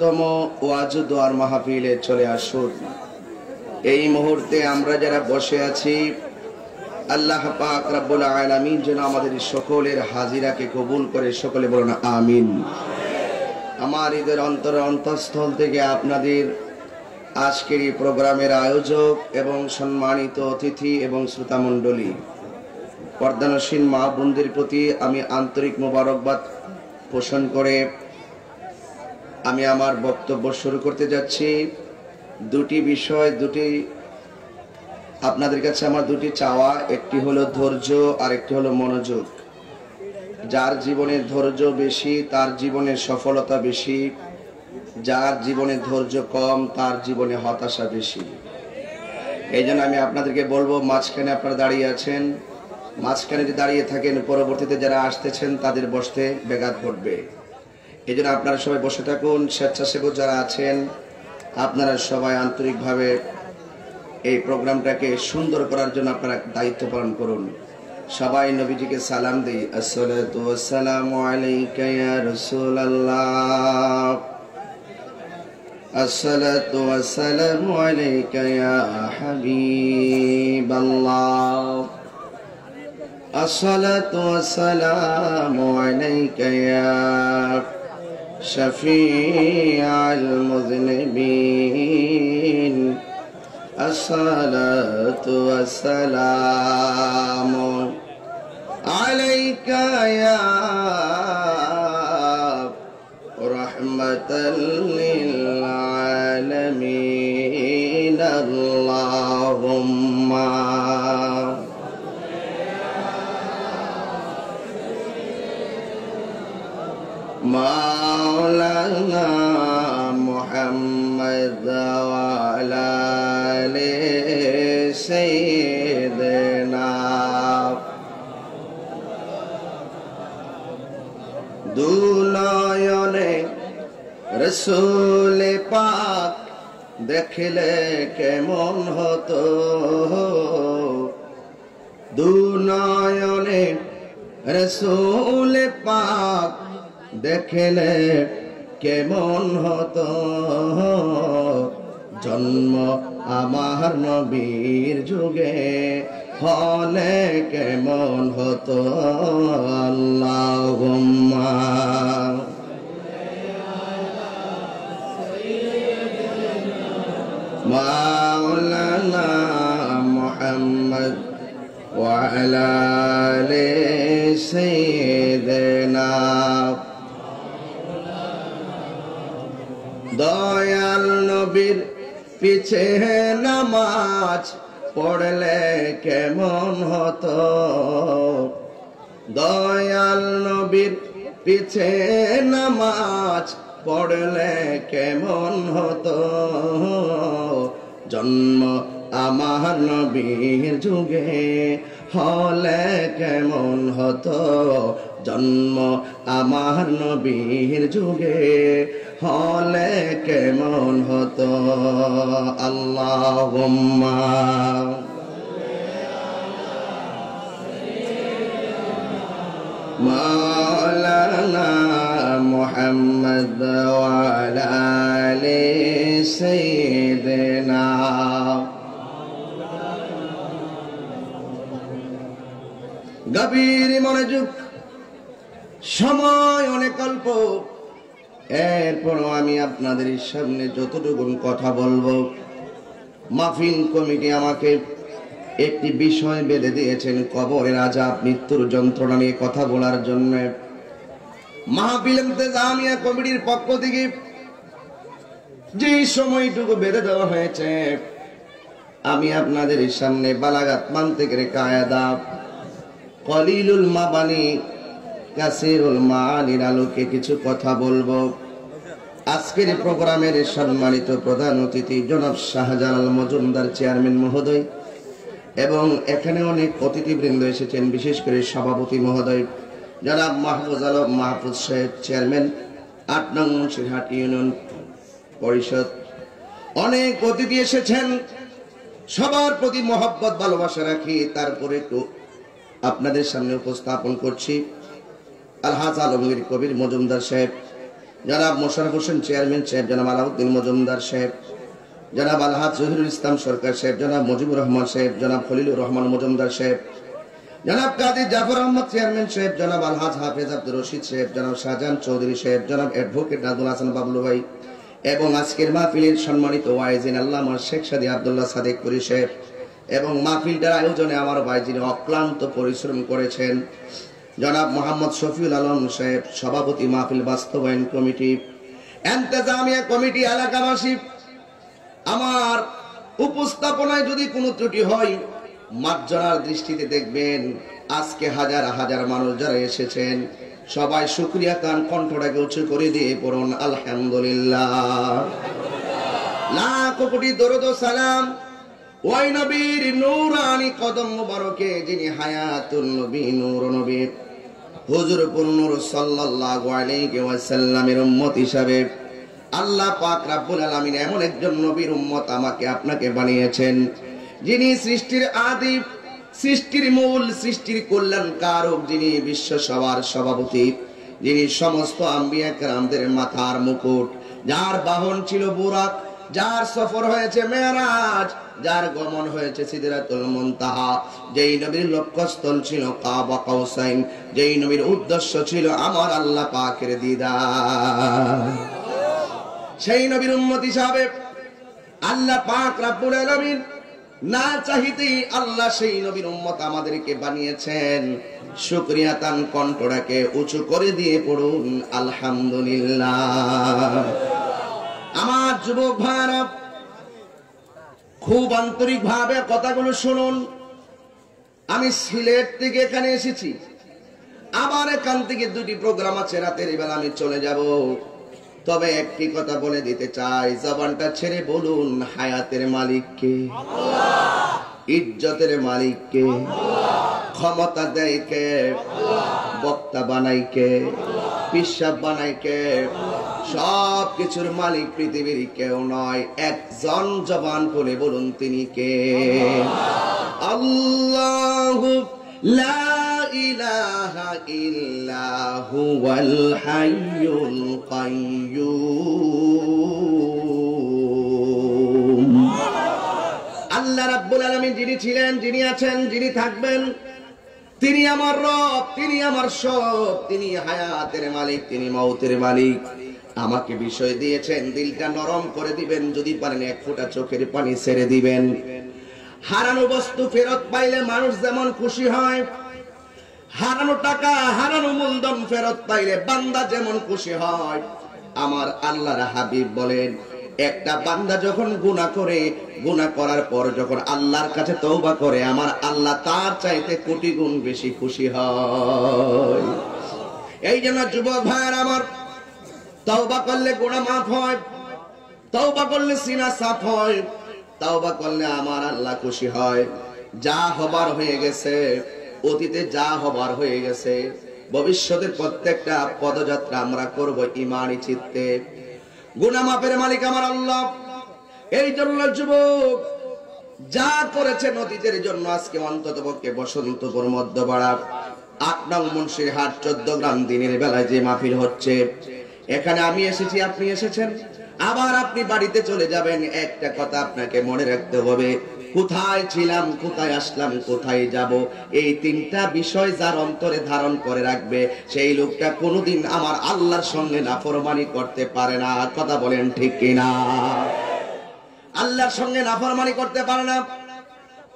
তম ওয়াজ দোয়ার মাহফিলে চলে আসুন। এই মুহূর্তে আমরা যারা বসে আছি, আল্লাহ পাক রব্বুল আলামিন যেন আমাদের সকলের হাজিরাকে কবুল করে, সকলে বলুন আমিন। আমার ঈদের অন্তঃস্থল থেকে আপনাদের আজকের এই প্রোগ্রামের আয়োজক এবং সম্মানিত অতিথি এবং শ্রোতামণ্ডলী, পর্দানসীন মা বোনদের প্রতি আমি আন্তরিক মোবারকবাদ পোষণ করে আমি আমার বক্তব্য শুরু করতে যাচ্ছি। দুটি বিষয়, আপনাদের কাছে আমার দুটি চাওয়া, একটি হলো ধৈর্য আর একটি হলো মনোযোগ। যার জীবনে ধৈর্য বেশি তার জীবনে সফলতা বেশি, যার জীবনে ধৈর্য কম তার জীবনে হতাশা বেশি। এই জন্য আমি আপনাদেরকে বলবো, মাঝখানে আপনারা দাঁড়িয়ে আছেন, মাঝখানে যদি দাঁড়িয়ে থাকেন পরবর্তীতে যারা আসতেছেন তাদের বসতে ব্যাঘাত ঘটবে। এই জন্য আপনারা সবাই বসে থাকুন। স্বেচ্ছাসেবক যারা আছেন আপনারা সবাই আন্তরিকভাবে এই প্রোগ্রামটাকে সুন্দর করার জন্য আপনারা দায়িত্ব পালন করুন। সবাই নবীজিকে সালাম দেই, আসসালাতু ওয়াসসালামু আলাইকা ইয়া রাসূলুল্লাহ, আসসালাতু ওয়াসসালামু আলাইকা ইয়া হাবিবাল্লাহ, আসসালাতু ওয়াসসালামু আলাইকা ইয়া শফিআল মুযনিবিন, আসসালাতু ওয়াসসালামু আলাইকা ইয়া রাহমাতাল লিল আলামিন, আল্লাহুম্মা মাওলানা মুহাম্মদ ওয়া আলা আলি সাইয়্যিদিনা। দুনয়নে রাসূল পাক দেখলে কেমন হতো, দুনয়নে রাসূল পাক দেখলে কেমন হতো, জন্ম আমার নবীর যুগে হলে কেমন হতো। আল্লাহুম্মা মাওলানা মুহাম্মদ ওয়া আলা আলি সাইয়্যিদিনা। দয়াল নবীর পিছে নামাজ পড়লে কেমন হতো, দয়াল নবীর পিছে নামাজ পড়লে কেমন হতো, জন্ম আমার নবীর যুগে হলে কেমন হতো, জন্ম আমার নবীর যুগে হলে কেমন হতো। আল্লাহুম্মা মাওলানা মুহাম্মদ ওয়া আলা আলি সাইয়্যিদিনা। গভীর মনোযোগ, সময় অনেক অল্প, এরপরও আমি আপনাদের সামনে যতটুকু কথা বলবো, মাহফিল কমিটি আমাকে একটি বিষয় বেঁধে দিয়েছেন, কবরের আযাব, মৃত্যুর যন্ত্রণা নিয়ে কথা বলার জন্য। মাহফিল ইন্তেজামিয়া কমিটির পক্ষ থেকে যে সময়টুকু বেঁধে দেওয়া হয়েছে, আমি আপনাদের সামনে বালাগাত মানতে গেলে কায়দা কলিলুল মাবানি কাসিরুল মাআনির আলোকে কিছু কথা বলবো। আজকের প্রোগ্রামের সম্মানিত প্রধান অতিথি জনাব শাহজালাল মজুমদার চেয়ারম্যান মহোদয় এবং এখানে অনেক অতিথিবৃন্দ এসেছেন, বিশেষ করে সভাপতি মহোদয় জনাব মাহফুজ আলম মাহফুজ সাহেব, চেয়ারম্যান ৮ নং মুন্সিরহাট ইউনিয়ন পরিষদ, অনেক অতিথি এসেছেন, সবার প্রতি মহব্বত ভালোবাসা রাখি। তারপরে একটু আপনাদের সামনে উপস্থাপন করছি আলহাজ আলমগীর কবির মজুমদার সাহেব, জনাব মোশাররফ হোসেন চেয়ারম্যান সাহেব, জনাব আলাউদ্দিন মজুমদার সাহেব, জনাব আলহাজ জহিরুল ইসলাম সরকার সাহেব, জনাব মুজিবুর রহমান সাহেব, জনাব খলিলুর রহমান মজুমদার সাহেব, জনাব কাজী জাফর আহমদ চেয়ারম্যান সাহেব, জনাব আলহাজ হাফেজ আব্দুর রশিদ সাহেব, জনাব শাহজাহান চৌধুরী সাহেব, জনাব অ্যাডভোকেট নাজমুল হাসান বাবলু ভাই এবং আজকের মাহফিলের সম্মানিত ওয়াইজিন আল্লামা শেখ সাদী আব্দুল্লাহ সাদেকপুরী সাহেব এবং মাহফিলটার আয়োজনে আমার ভাই যিনি অক্লান্ত পরিশ্রম করেছেন জনাব মোহাম্মদ শফিউল আলম সাহেব, সভাপতি মাহফিল বাস্তবায়ন কমিটি, ইন্তেজামিয়া কমিটি, এলাকাবাসী, আমার উপস্থাপনায় যদি কোনো ত্রুটি হয় মার্জনার দৃষ্টিতে দেখবেন। আজকে হাজার হাজার মানুষ যারা এসেছেন সবাই শুকরিয়া কান কণ্ঠটাকে উঁচু করে দিয়ে পড়ুন আলহামদুলিল্লাহ। লাখ কোটি দরুদ ও সালাম ওই নবীর নূরানি কদম মুবারকে যিনি হায়াতুন নবী, নূর নবী, হুজুর নূর সাল্লাল্লাহু আলাইহি ওয়াসাল্লামের উম্মত হিসাবে আল্লাহ পাক রব্বুল আলামিন এমন একজন নবীর উম্মত আমাকে আপনাকে বানিয়েছেন যিনি সৃষ্টির আদি, সৃষ্টির মূল, সৃষ্টির কল্যাণ কারক, যিনি বিশ্ব সবার সভাপতি, যিনি সমস্ত আম্বিয়া কেরামদের মাথার মুকুট, যার বাহন ছিল বুরাক, যার সফর হয়েছে মেরাজ, যার গমন হয়েছে সিদরাতুল মুনতাহা, যেই নবীর লক্ষ্যস্থল ছিল কাবা কাউসাইন, যেই নবীর উদ্দেশ্য ছিল আমার আল্লাহ পাকের দিদার, সেই নবীর উম্মত হিসাবে আল্লাহ পাক রব্বুল আলামিন না চাইতেই আল্লাহ সেই নবীর উম্মত আমাদেরকে বানিয়েছেন। শুকরিয়া তান কণ্ঠটাকে উঁচু করে দিয়ে পড়ুন আলহামদুলিল্লাহ। আমার যুবক ভাইরা খুব আন্তরিক ভাবে কথাগুলো শুনুন। আমি সিলেট থেকে এখানে এসেছি, আবার এখান থেকে দুটি প্রোগ্রাম আছে, রাতের বেলা আমি চলে যাব। তবে একটি কথা বলে দিতে চাই, জবানটা ছেড়ে বলুন হায়াতের মালিক কে? আল্লাহ। ইজ্জতের মালিক কে? আল্লাহ। ক্ষমতা দেয় কে? আল্লাহ। বক্তা বানাই কে? আল্লাহ। পিসাব বানাই কে? আল্লাহ। সব কিছুর মালিক পৃথিবীর কেউ নয়, একজন, জবান খুলে বলুন তিনি কে? আল্লাহু লা ইলাহা ইল্লা হুয়াল হাইয়ুল কাইয়্যুম। আল্লাহ রাব্বুল আলামিন যিনি ছিলেন, যিনি আছেন, যিনি থাকবেন, তিনি আমার রব, তিনি আমার সব, তিনি হায়াতের মালিক, তিনি মওতের মালিক। আমাকে বিষয় দিয়েছেন, দিলটা নরম করে দিবেন, যদি পারেন এক ফোঁটা চোখের পানি ছেড়ে দিবেন। হারানো বস্তু ফেরত পাইলে মানুষ যেমন খুশি হয়, হারানো টাকা, হারানো মূলধন ফেরত পাইলে বান্দা যেমন খুশি হয়, আমার আল্লাহর হাবিব বলেন একটা বান্দা যখন গুনাহ করে, গুনাহ করার পর যখন আল্লাহর কাছে তওবা করে, আমার আল্লাহ তার চাইতে কোটি গুণ বেশি খুশি হয়। এই জন্য যুবক ভাইয়ের আমার, তওবা করলে গুনাহ মাফ হয়, তওবা করলে সিনা সাফ হয়, তওবা করলে আমার আল্লাহ খুশি হয়। যা হবার হয়ে গেছে, অতীতে যা হবার হয়ে গেছে, ভবিষ্যতের প্রত্যেকটা পদযাত্রা আমরা করব ইমানি চিত্তে। গুনাহ মাফের মালিক আমার আল্লাহ। এই জন্য যুবক যা করেছেন অতীতের জন্য আজকে অন্ততপক্ষে বসন্তপুর মধ্যপাড়া ৮ নং মুন্সিরহাট 14 গ্রাম দিনের বেলায় যে মাহফিল হচ্ছে, এখানে আমি এসেছি, আপনি এসেছেন, আবার আপনি বাড়িতে চলে যাবেন। একটা কথা আপনাকে মনে রাখতে হবে, কোথায় ছিলাম, কোথায় আসলাম, কোথায় যাব, এই তিনটা বিষয় যার অন্তরে ধারণ করে রাখবে, সেই লোকটা কোনোদিন আমার আল্লাহর সঙ্গে নাফরমানি করতে পারে না। কথা বলেন ঠিক কিনা? আল্লাহর সঙ্গে নাফরমানি করতে পারে না।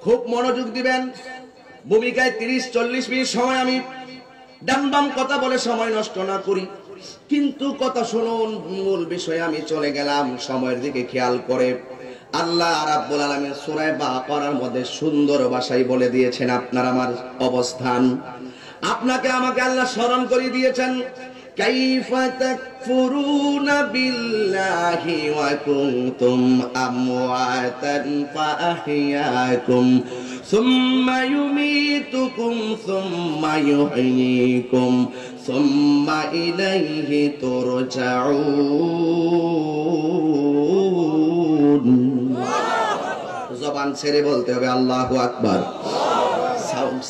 খুব মনোযোগ দিবেন। ভূমিকায় 30-40 মিনিট সময় আমি ডামডাম কথা বলে সময় নষ্ট না করি, কিন্তু কথা শুনুন, মূল বিষয়ে আমি চলে গেলাম। সময়ের দিকে খেয়াল করে আল্লাহ রাব্বুল আলামিন সূরা বাকারার মধ্যে সুন্দর ভাষায় বলে দিয়েছেন আপনার আমার অবস্থান। আপনাকে আমাকে আল্লাহ স্মরণ করে দিয়েছেন, কাইফা তাকফুরুনা বিল্লাহি ওয়া কুনতুম আমওয়াতান ফাআহইয়াকুম সুম্মা ইউমীতুকুম সুম্মা ইউহয়ীকুম সুম্মা ইলাইহি তুরজাউন। জবান ছেড়ে বলতে হবে আল্লাহু আকবার।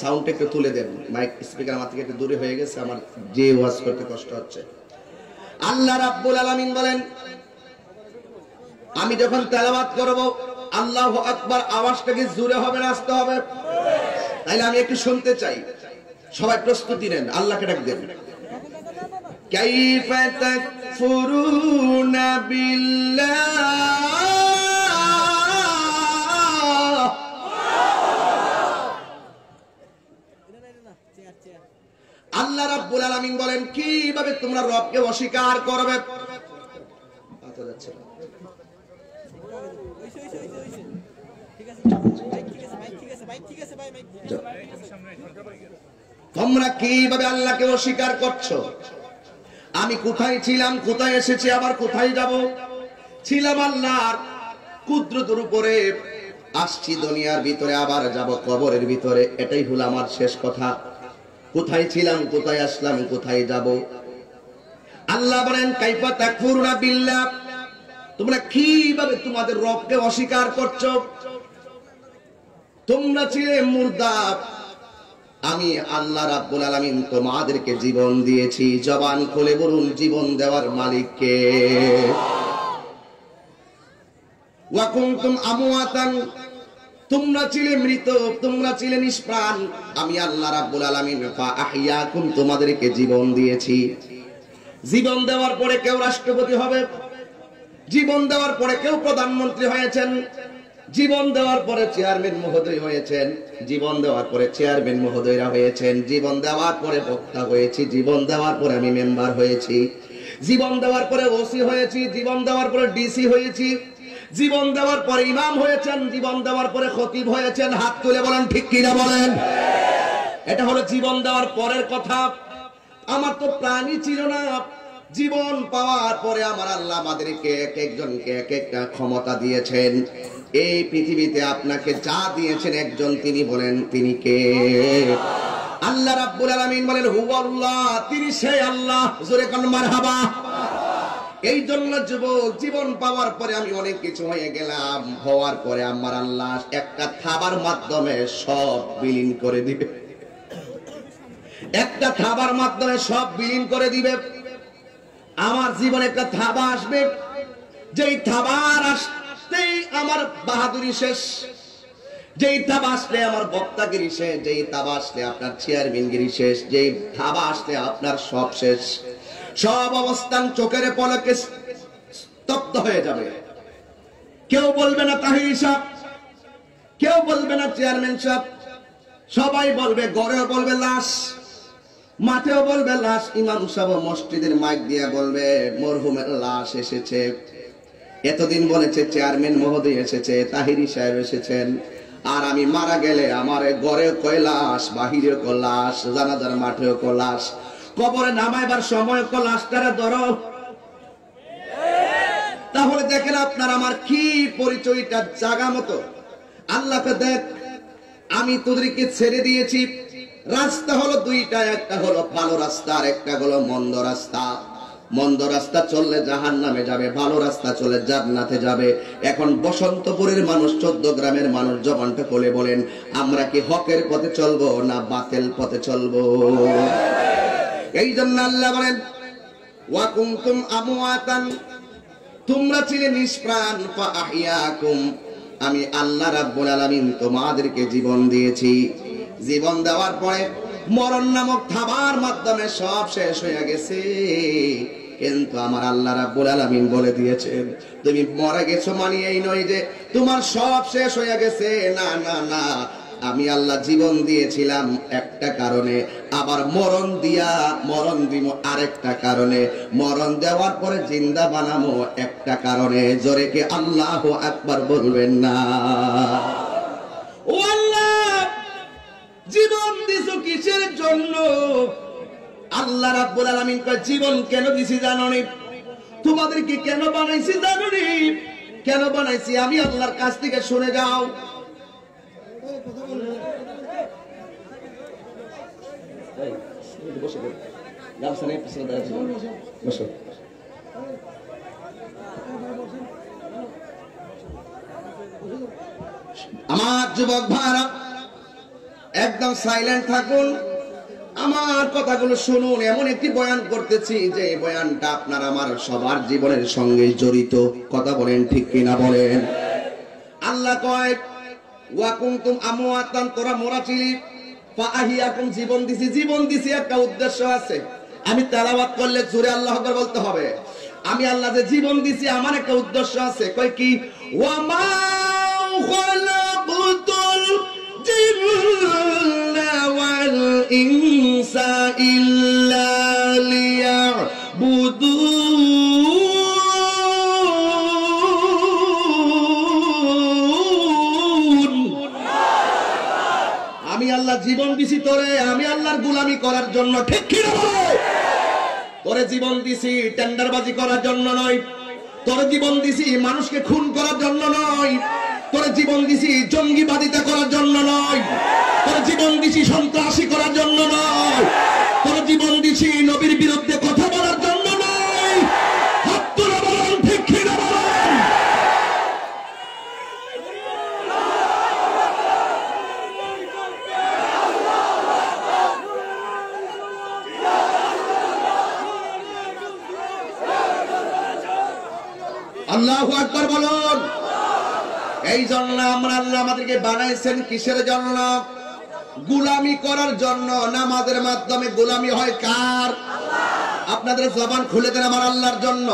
সাউন্ড একটু তুলে দেন, মাইক স্পিকার আমার থেকে একটু দূরে হয়ে গেছে, আমার যে ওয়াজ করতে কষ্ট হচ্ছে। আল্লাহ রাব্বুল আলামিন বলেন, আমি যখন তেলাওয়াত করব আল্লাহু আকবার আওয়াজটা কি জোরে হবে না আস্তে হবে? তাইলে আমি একটু শুনতে চাই, সবাই প্রস্তুতি নেন, আল্লাহকে ডাক দেন। কাইফা তাকফুরুনা বিল্লাহ, আল্লাহ রাব্বুল আলামিন বলেন কিভাবে তোমরা রবকে অস্বীকার করবে। তোমরা কিভাবে আল্লাহকে অস্বীকার করছো? আমি কোথায় ছিলাম, কোথায় এসেছি, আবার কোথায় যাব? ছিলাম আল্লাহর কুদরতের উপরে, আসছি দুনিয়ার ভিতরে, আবার যাব কবরের ভিতরে। এটাই হলো আমার শেষ কথা। কোথায় ছিলাম, কোথায় আসলাম, কোথায় যাব? আল্লাহ বলেন কাইফা তাকফুরুনা বিল্লাহ, তোমরা কিভাবে তোমাদের রবকে অস্বীকার করছো? তোমরা ছিলে মুর্দা, আমি আল্লাহ রাব্বুল আলামিন তোমাদেরকে জীবন দিয়েছি। জবান খুলে বলুন জীবন দেওয়ার মালিক কে? ওয়া কুনতুম আমওয়াতান, তোমরা ছিলে মৃত, তোমরা ছিলে নিষ্প্রাণ, আমি আল্লাহ রাব্বুল আলামিন ফা আহইয়াকুম তোমাদেরকে জীবন দিয়েছি। জীবন দেওয়ার পরে কেউ রাষ্ট্রপতি হবে, জীবন দেওয়ার পরে কেউ প্রধানমন্ত্রী হয়েছেন, জীবন দেওয়ার পরে চেয়ারম্যান মহোদয় হয়েছেন, জীবন দেওয়ার পরে চেয়ারম্যান মহোদয়রা হয়েছেন, জীবন দেওয়ার পরে বক্তা হয়েছি, জীবন দেওয়ার পরে আমি মেম্বার হয়েছি, জীবন দেওয়ার পরে ওসি হয়েছি, জীবন দেওয়ার পরে ডিসি হয়েছি, জীবন দেওয়ার পরে ইমাম হয়েছেন, জীবন দেওয়ার পরে খতিব হয়েছেন। হাত তুলে বলেন ঠিক কিনা বলেন। এটা হলো জীবন দেওয়ার পরের কথা। আমার তো প্রাণী ছিল না, জীবন পাওয়ার পরে আমার আল্লাহ আমাদেরকে এক একজনকে এক একটা ক্ষমতা দিয়েছেন। এই পৃথিবীতে আপনাকে যা দিয়েছেন একজন, তিনি বলেন তিনি কে? আল্লাহ রাব্বুল আলামিন বলেন হুয়াল্লাহ, তিনি সেই আল্লাহ। জোরে কোন মারহাবা। এই জন্য যুবক, জীবন পাওয়ার পরে আমি অনেক কিছু হয়ে গেলাম, হওয়ার পরে আমার আল্লাহ একটা থাবার মাধ্যমে সব বিলীন করে দিবে। একটা থাবার মাধ্যমে সব বিলীন করে দিবে। আমার জীবনে একটা থাবা আসবে, যেই থাবার আসতেই আমার বাহাদুরি শেষ, যেই থাবা আসলে আমার বক্তাগিরি শেষ, যেই থাবা আসলে আপনার চেয়ারম্যানগিরি শেষ, যেই থাবা আসলে আপনার সব শেষ। সব অবস্থান চোখের পলকে স্তব্ধ হয়ে যাবে। কেউ বলবে না তাহির সাহেব, কেউ বলবে না চেয়ারম্যান সাহেব, সবাই বলবে, ঘরেও বলবে লাশ, মাঠেও বলবে লাশ, ইমাম সাহেব মসজিদের মাইক দিয়ে বলবে মরহুমের লাশ এসেছে। এতদিন বলেছে চেয়ারম্যান মহোদয় এসেছে, তাহিরি সাহেব এসেছেন, আর আমি মারা গেলে আমার ঘরে কৈলাস, বাহিরে কৈলাস, জানাজার মাঠেও কৈলাস, কবরে নামাইবার সময় কৈলাসটারে ধরো। তাহলে দেখেন আপনার আমার কি পরিচয়টা জাগা মতো। আল্লাহকে দেখ, আমি তোদেরকে ছেড়ে দিয়েছি। রাস্তা হলো দুইটা, একটা হলো ভালো রাস্তা আর একটা হলো মন্দ রাস্তা। মন্দ রাস্তা চললে জাহান্নামে যাবে, ভালো রাস্তা চলে জান্নাতে যাবে। এখন বসন্তপুরের মানুষ, 14 গ্রামের মানুষ জবানটা খুলে বলেন, আমরা কি হকের পথে চলবো না বাতিল পথে চলবো? এই জন্য আল্লাহ বলেন ওয়া কুনতুম আমওয়াতান, তোমরা ছিলে নিষ্প্রাণ, ফা আহইয়াকুম, আমি আল্লাহ রাব্বুল আলামিন তোমাদেরকে জীবন দিয়েছি। জীবন দেওয়ার পরে মরণ নামক থাবার মাধ্যমে সব শেষ হয়ে গেছে, কিন্তু আমার আল্লাহ রাব্বুল আলামিন বলে দিয়েছেন তুমি মরে গেছো মানে এই নয় যে তোমার সব শেষ হয়ে গেছে। না না না, আমি আল্লাহ জীবন দিয়েছিলাম একটা কারণে, আবার মরণ দিব আরেকটা কারণে, মরণ দেওয়ার পরে জিন্দা বানাবো একটা কারণে। জোরে কি আল্লাহু আকবার বলবেন না? ও আল্লাহ, জীবন দিছো কিসের জন্য? আল্লাহ রাব্বুল আলামিন কয় জীবন কেন দিছি জানোনি? তোমাদেরকে কেন বানাইছি জানোনি? কেন বানাইছি আমি আল্লাহর কাছ থেকে শুনে যাও। আমার যুবক ভাইরা একদম সাইলেন্ট থাকুন। আমার কথাগুলো শুনুন। এমন একটি বয়ান করতেছি যে এই বয়ানটা আপনার আমার সবার জীবনের সঙ্গে জড়িত। কথা বলেন ঠিক কিনা বলেন? আল্লাহ কয় ওয়া কুনতুম আমওয়াতান, তোরা মরা ছিলি, ফাআহিয়াকুম, জীবন দিছি। জীবন দিছি একটা উদ্দেশ্য আছে। আমি তেলাওয়াত করলে জোরে আল্লাহু আকবার বলতে হবে। আমি আল্লাহ যে জীবন দিছি আমার একটা উদ্দেশ্য আছে। কয় কি? ওয়া মা খালাকুতুল জিন্না ওয়াল ইনসা ইল্লা লিয়াবুদুন। আমি আল্লাহ জীবন দিছি তোরে, আমি আল্লাহর গোলামি করার জন্য। ঠিক কি না? তোরে জীবন দিছি টেন্ডারবাজি করার জন্য নয়। তোরে জীবন দিছি মানুষকে খুন করার জন্য নয়। তোরে জীবন দিছি জঙ্গিবাদিতা করার জন্য নয়। তোরে জীবন দিছি সন্ত্রাসী করার জন্য নয়। তোরে জীবন দিছি নবীর বিরুদ্ধে কথা বলার জন্য নয়। হাত তুলে বলেন ঠিক কি না বলেন? আল্লাহু আকবার বলুন। এই জন্য আমরা আল্লাহ আমাদেরকে বানাইছেন কিসের জন্য? গোলামি করার জন্য। নামাজের মাধ্যমে গোলামি হয় কার? আপনাদের জবান খুলে দেন আমার আল্লাহর জন্য।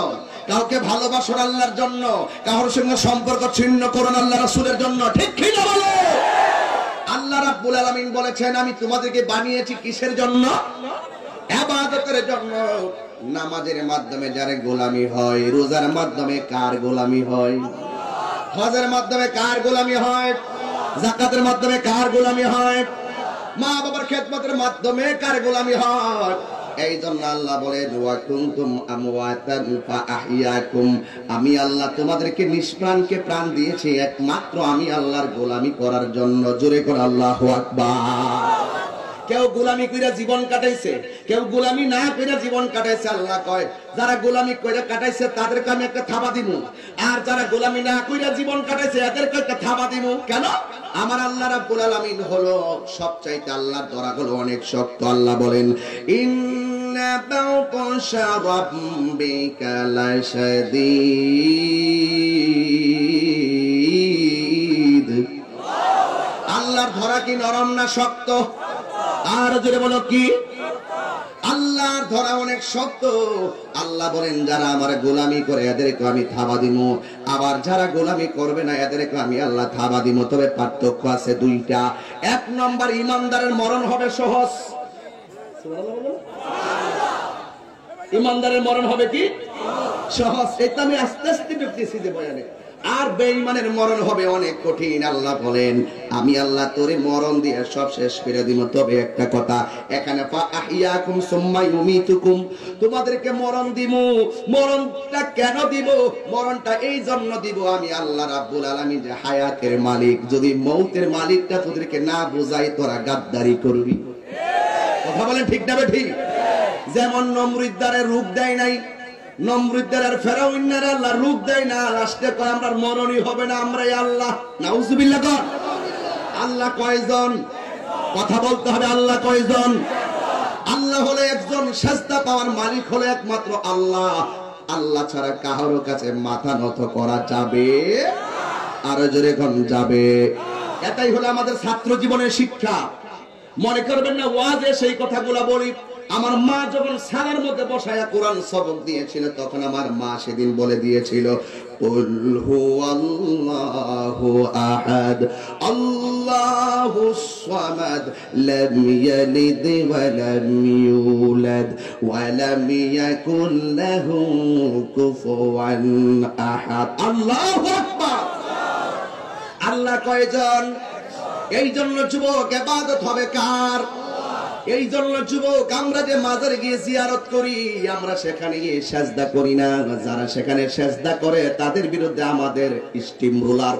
কাউকে ভালোবাসুন আল্লাহর জন্য। কারোর সঙ্গে সম্পর্ক ছিন্ন করুন আল্লাহ রাসূলের জন্য। ঠিক কি না বলো? আল্লাহ রাব্বুল আলামিন বলেছেন আমি তোমাদেরকে বানিয়েছি কিসের জন্য? ইবাদতের জন্য। নামাজের মাধ্যমে যার গোলামি হয়, রোজার মাধ্যমে কার গোলামি হয়? হজের মাধ্যমে কার গোলামি হয়? যাকাতের মাধ্যমে কার গোলামি হয়? মা বাবার খেদমতের মাধ্যমে কার গোলামি হয়? এই জন্য আল্লাহ বলেন ওয়া কুনতুম আমওয়াতান ফাআহইয়াকুম, আমি আল্লাহ তোমাদেরকে নিষ্প্রাণকে প্রাণ দিয়েছি একমাত্র আমি আল্লাহর গোলামি করার জন্য। জোরে করে আল্লাহু আকবার। কেউ গোলামি কইরা জীবন কাটাইছে, কেউ গোলামি না কইরা জীবন কাটাইছে। আল্লাহ কয় যারা গোলামি কইরা কাটাইছে তাদেরকে আমি একটা থাবা দিমু, আর যারা গোলামি না কইরা জীবন কাটাইছে এদেরকে একটা থাবা দিমু। কেন? আমার আল্লাহ রাব্বুল আলামিন হলো সবচাইতে, আল্লাহর ধরা হলো অনেক শক্ত। আল্লাহ বলেন ইন্না বাতাশা রাব্বিকা লাশাদীদ। আল্লাহর ধরা কি নরম না শক্ত? আর জোরে বলো কি? আল্লাহর ধরা অনেক শক্ত। আল্লাহ বলেন যারা আমার গোলামি করে এদেরকে আমি থাবা দিমু, আবার যারা গোলামি করবে না এদেরকে আমি আল্লাহ থাবা দিমু। তবে পার্থক্য আছে দুইটা। এক নম্বর, ইমানদারের মরণ হবে সহজ। ইমানদারের মরণ হবে কি? সহজ। এটা আমি আস্তে আস্তে ঢুকতেছি যে বয়ানে। আর বেঈমানের মরণ হবে অনেক কঠিন। আল্লাহ বলেন আমি আল্লাহ তোরে মরণ দিয়ে সব শেষ করে দিব। তবে একটা কথা এখানে ফাআহইয়াকুম সুম্মা ইউমিতুকুম, তোমাদেরকে মরণ দিব। মরণটা কেন দিব? মরণটা এই জন্য দিব আমি আল্লাহ রাব্বুল আলামিন যে হায়াতের মালিক। যদি মৌতের মালিকটা তোদেরকে না বুঝাই তোরা গাদ্দারি করবি। কথা বলেন ঠিক না ঠিক? যেমন নমরুদ্দারের রূপ দেয় নাই, নমরুদ্দার আর ফেরাউনের আল্লাহ রূপ দেয় না। লাস্টে কয় আমরা মরণই হবে না, আমরাই আল্লাহ। নাউজুবিল্লাহ কর। আল্লাহ কয়জন? কথা বলতে হবে। আল্লাহ কয়জন? আল্লাহ হলো একজন। সাজদা পাওয়ার মালিক হলো একমাত্র আল্লাহ। আল্লাহ ছাড়া কারো কাছে মাথা নত করা যাবে? আরো জোরে কোন যাবে? এটাই হলো আমাদের ছাত্র জীবনের শিক্ষা। মনে করবেন না ওয়াজে সেই কথাগুলো বলি। আমার মা যখন সালার মধ্যে বসায়া কোরআন সবক দিয়েছিল তখন আমার মা সেদিন বলে দিয়েছিল কুল হুয়াল্লাহু আহাদ আল্লাহুস সামাদ লাম ইয়ালিদ ওয়া লাম ইউলাদ ওয়া লাম ইয়াকুল লাহু কুফুয়ান আহাদ। আল্লাহু আকবার। আল্লাহ কয়জন? এই জন্য যুবক ইবাদত হবে কার? এই জন্য যুবক আমরা যে মাজারে গিয়ে জিয়ারত করি, আমরা সেখানে গিয়ে সেজদা করি না। যারা সেখানে সেজদা করে তাদের বিরুদ্ধে আমাদের স্টিম রোলার।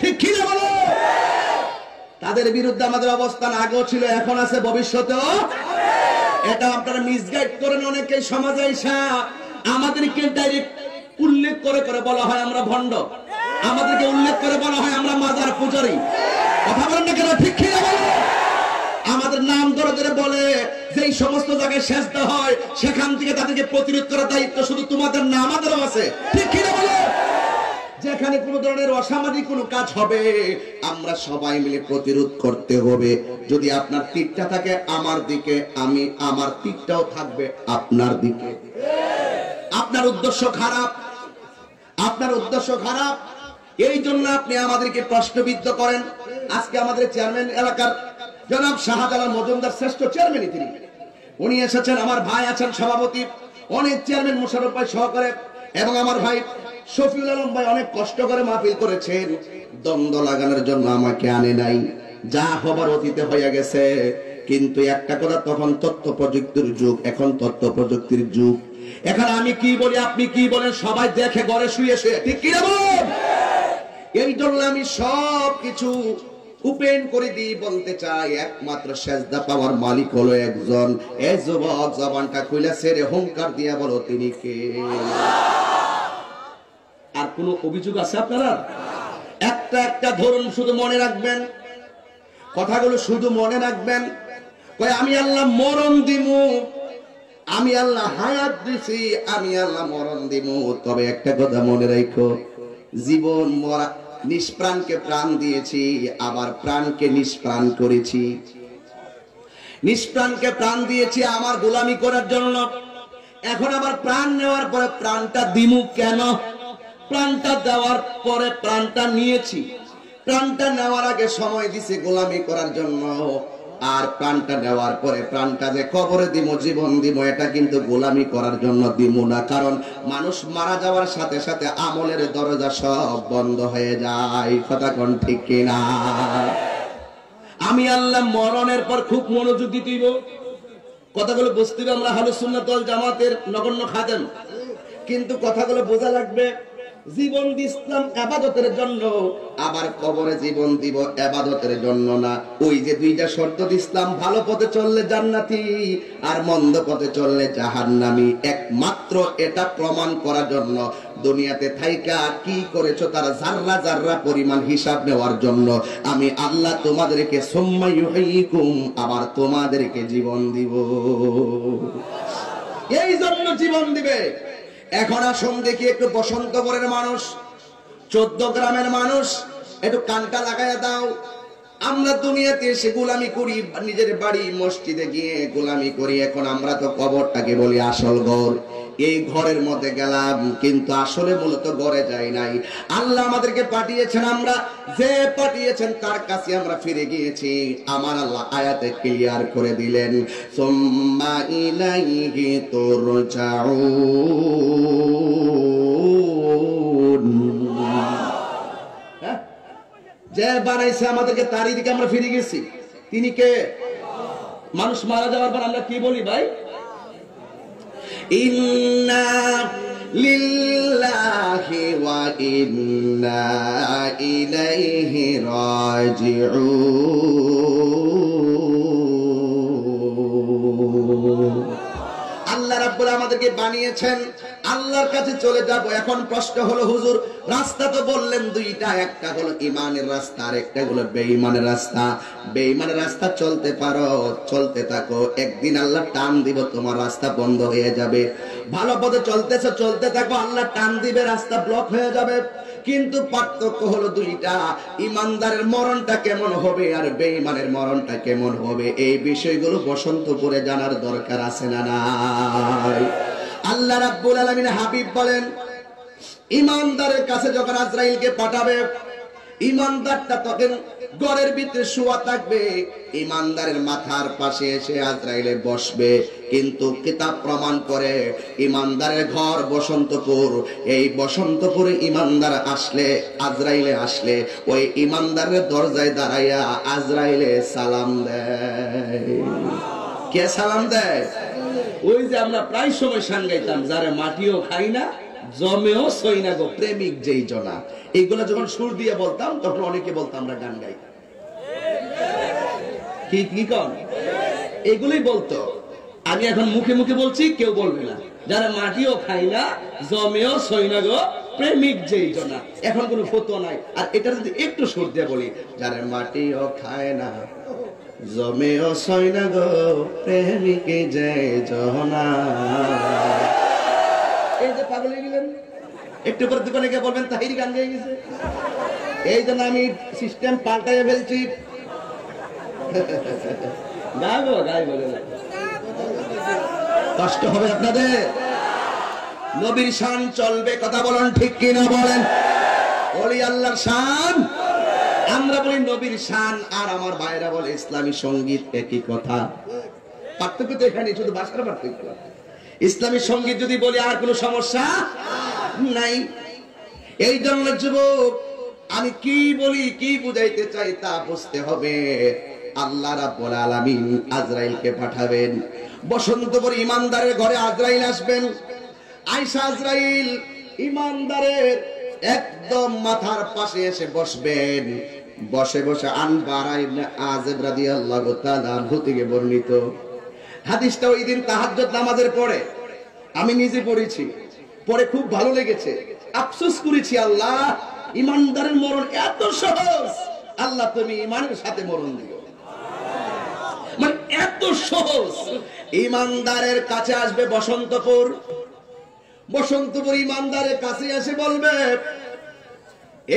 ঠিক কি না বলো? তাদের বিরুদ্ধে আমাদের অবস্থান আগেও ছিল, এখন আছে, ভবিষ্যতেও। এটা আপনারা মিসগাইড করেন অনেকে সমাজে এসে। আমাদেরকে ডাইরেক্ট উল্লেখ করে করে বলা হয় আমরা ভণ্ড, আমাদেরকে উল্লেখ করে বলা হয় আমরা মাজার পূজারী। কথা বলেন না কেন? ঠিক কি না বলো? আমার তাদের নাম ধরে ধরে বলে যেই সমস্ত জায়গায় সেজদা হয় সেখান থেকে তাদেরকে প্রতিরোধ করার দায়িত্ব শুধু তোমাদের না আমাদেরও আছে, ঠিক কি না বলে? যেখানে কোনো ধরনের অসামাজিক কোনো কাজ হবে আমরা সবাই মিলে প্রতিরোধ করতে হবে। যদি আপনার তীরটা থাকে আমার দিকে, আমার তীরটাও থাকবে আপনার দিকে। আপনার উদ্দেশ্য খারাপ, আপনার উদ্দেশ্য খারাপ, এই জন্য আপনি আমাদেরকে প্রশ্নবিদ্ধ করেন। আজকে আমাদের চেয়ারম্যান এলাকার জনাব শাহজালাল মজুমদার শ্রেষ্ঠ চেয়ারম্যানই তিনি, উনি এসেছেন। আমার ভাই আছেন সভাপতি, অনেক চেয়ারম্যান মোশাররফ ভাই সহকারে, এবং আমার ভাই শফিউল আলম ভাই অনেক কষ্ট করে মাহফিল করেছেন। দ্বন্দ্ব লাগানোর জন্য আমাকে আনে নাই, যা হবার অতীতে হয়ে গেছে। কিন্তু একটা কথা, তখন তথ্য প্রযুক্তির যুগ, এখন তথ্য প্রযুক্তির যুগ। এখন আমি কি বলি আপনি কি বলেন সবাই দেখে ঘরে শুয়ে শুয়ে, ঠিক কি না বল? এই জন্য আমি সব কিছু ওপেন করে দিই, বলতে চাই একমাত্র সেজদা পাওয়ার মালিক হলো একজন। এই যুবক জবানটা খুলে ছেড়ে হুঙ্কার দিয়া বলো তিনি কে? আর কোন অভিযোগ আছে আপনারা? একটা একটা ধরুন, শুধু মনে রাখবেন কথাগুলো, শুধু মনে রাখবেন। কই আমি আল্লাহ মরণ দিমু, আমি আল্লাহ হায়াত দিছি, আমি আল্লাহ মরণ দিমু। তবে একটা কথা মনে রাখো, জীবন মরা নিষ্প্রাণকে প্রাণ দিয়েছি, আবার প্রাণকে নিষ্প্রাণ করেছি। নিষ্প্রাণকে প্রাণ দিয়েছি আমার গোলামি করার জন্য, এখন আবার প্রাণ নেওয়ার পরে প্রাণটা দিমু কেন? প্রাণটা দেওয়ার পরে প্রাণটা নিয়েছি, প্রাণটা নেওয়ার আগে সময় দিছে গোলামি করার জন্য, আর প্রাণটা নেওয়ার পরে প্রাণটা যে কবরে দিমু, জীবন দিমু, এটা কিন্তু গোলামি করার জন্য দিমু না। কারণ মানুষ মারা যাওয়ার সাথে সাথে আমলের দরজা সব বন্ধ হয়ে যায়, কথা কোন ঠিক কিনা? আমি আল্লাহ মরণের পর খুব মনোযোগ দিতে হইব, কথাগুলো বুঝতে হবে। আমরা আহলে সুন্নাত ওয়াল জামাতের নগণ্য খাদেম, কিন্তু কথাগুলো বোঝা লাগবে। জীবন দিলাম ইবাদতের জন্য, আবার কবরে জীবন দিব ইবাদতের জন্য না। ওই যে দুইটা শর্ত দিলাম, ভালো পথে চললে জান্নাতি, আর মন্দ পথে চললে জাহান্নামী। একমাত্র এটা প্রমাণ করার জন্য দুনিয়াতে থাইকা কি করেছো তার জাররা জাররা পরিমাণ হিসাব নেওয়ার জন্য আমি আল্লাহ তোমাদেরকে সুম্মা ইউহয়িকুম, আবার তোমাদেরকে জীবন দিব। এই জন্য জীবন দিবে। এখন আসুন দেখি একটু বসন্তপুরের মানুষ, 14 গ্রামের মানুষ, একটু কানটা লাগাইয়া দাও। আমরা দুনিয়াতে এসে গোলামি করি, নিজের বাড়ি মসজিদে গিয়ে গোলামি করি। এখন আমরা তো কবরটাকে বলি আসল ঘর। এই ঘরের মধ্যে গেলাম, কিন্তু আসলে মূলত ঘরে যাই নাই। আল্লাহ আমাদেরকে পাঠিয়েছেন, আমরা যে পাঠিয়েছেন তার কাছে আমরা ফিরে গিয়েছি। আমার আল্লাহ আয়াতে ক্লিয়ার করে দিলেন, সুম্মা ইলাইহি তুরজাউন। যে বানাইছে আমাদেরকে তারই দিকে আমরা ফিরে গেছি। তিনি কে? মানুষ মারা যাওয়ার পর আমরা কি বলি ভাই? ইন্না লিল্লাহি ওয়া ইন্না ইলাইহি রাজিউন। আল্লাহ রাব্বুল আমাদেরকে বানিয়েছেন, আল্লাহর কাছে চলে যাব। এখন প্রশ্ন হলো, হুজুর রাস্তা তো বললেন দুইটা, একটা হলো ঈমানের রাস্তা আর একটা হলো বেঈমানের রাস্তা। বেঈমানের রাস্তা চলতে পারো, চলতে থাকো, একদিন আল্লাহ টান দিব, তোমার রাস্তা বন্ধ হয়ে যাবে। ভালো পথে চলতেছো, চলতে থাকো, আল্লাহ টান দিবে, রাস্তা ব্লক হয়ে যাবে। কিন্তু পার্থক্য হলো দুইটা। ইমানদারের মরণটা কেমন হবে আর বেঈমানের মরণটা কেমন হবে, এই বিষয়গুলো বসন্তপুরে জানার দরকার আছে না নাই? আল্লাহ রাব্বুল আলামিন হাবিব বলেন, ইমানদারের কাছে যখন আজরাইলকে পাঠাবে, ইমানদারটা তখন ঘরের ভিতরে শোয়া থাকবে, ইমানদারের মাথার পাশে এসে আজরাইলে বসবে। কিন্তু কিতাব প্রমাণ করে ইমানদারের ঘর বসন্তপুর। এই বসন্তপুরে ইমানদার আসলে, আজরাইলে আসলে, ওই ইমানদারের দরজায় দাঁড়াইয়া আজরাইলে সালাম দেয়। কে সালাম দেয়? ওই যে আমরা প্রায় সময় সাঙ্গাইতাম, যারা মাটিও খাই না জমেও সই না গো প্রেমিক যেই জনা। এইগুলা যখন সুর দিয়ে বলতাম তখন অনেকে বলতাম আমরা গান গাই। কি কি কন? এগুলোই বলতো। আমি এখন মুখে মুখে বলছি, কেউ বলবে না। যারা মাটিও খাই না জমেও সই না গো প্রেমিক যেই জনা। এখন কোনো ফতোয়া নাই। আর এটা যদি একটু সুর দিয়ে বলি, যারা মাটিও খায় না জমেও সয় না গো প্রেমিকে যে জহনা। এই যে পাগল হয়ে গেলেন, একটু পরে দোকানে গিয়ে বলবেন তাহিরি গান গেয়ে গেছে। এই জন্য আমি সিস্টেম পাল্টাইয়া ফেলছি। গাইবো গাইবো, কষ্ট হবে আপনাদের। নবীর শান চলবে, কথা বলেন ঠিক কিনা বলেন। ওলি আল্লাহর শান, আমরা বলি নবীর শান, আর আমার ভাইরা বলে ইসলামী সঙ্গীত, একই কথা। পার্থক্য তো এখানে, শুধু ভাষার পার্থক্য। ইসলামী সঙ্গীত যদি বলি আর কোনো সমস্যা নাই। এই জন্য যুবক, আমি কি বলি, কি বুঝাইতে চাই তা বুঝতে হবে। আল্লাহ রাব্বুল আলামিন আজরাইলকে পাঠাবেন। বসন্তপুর ইমানদারের ঘরে আজরাইল আসবেন। আয়েশা আজরাইল ইমানদারের একদম মাথার পাশে এসে বসবেন। বসে বসে আনবারা ইবনে আযিব রাদিয়াল্লাহু তাআলা আনহু থেকে বর্ণিত হাদিসটা ওই দিন তাহাজ্জুদ নামাজের পরে আমি নিজে পড়েছি, পরে খুব ভালো লেগেছে। আফসোস করেছি, আল্লাহ ইমানদারের মরণ এত সহজ, আল্লাহ তুমি ইমানের সাথে মরণ দিও। মানে এত সহজ। ইমানদারের কাছে আসবে বসন্তপুর, বসন্তপুর ইমানদারের কাছে এসে বলবে,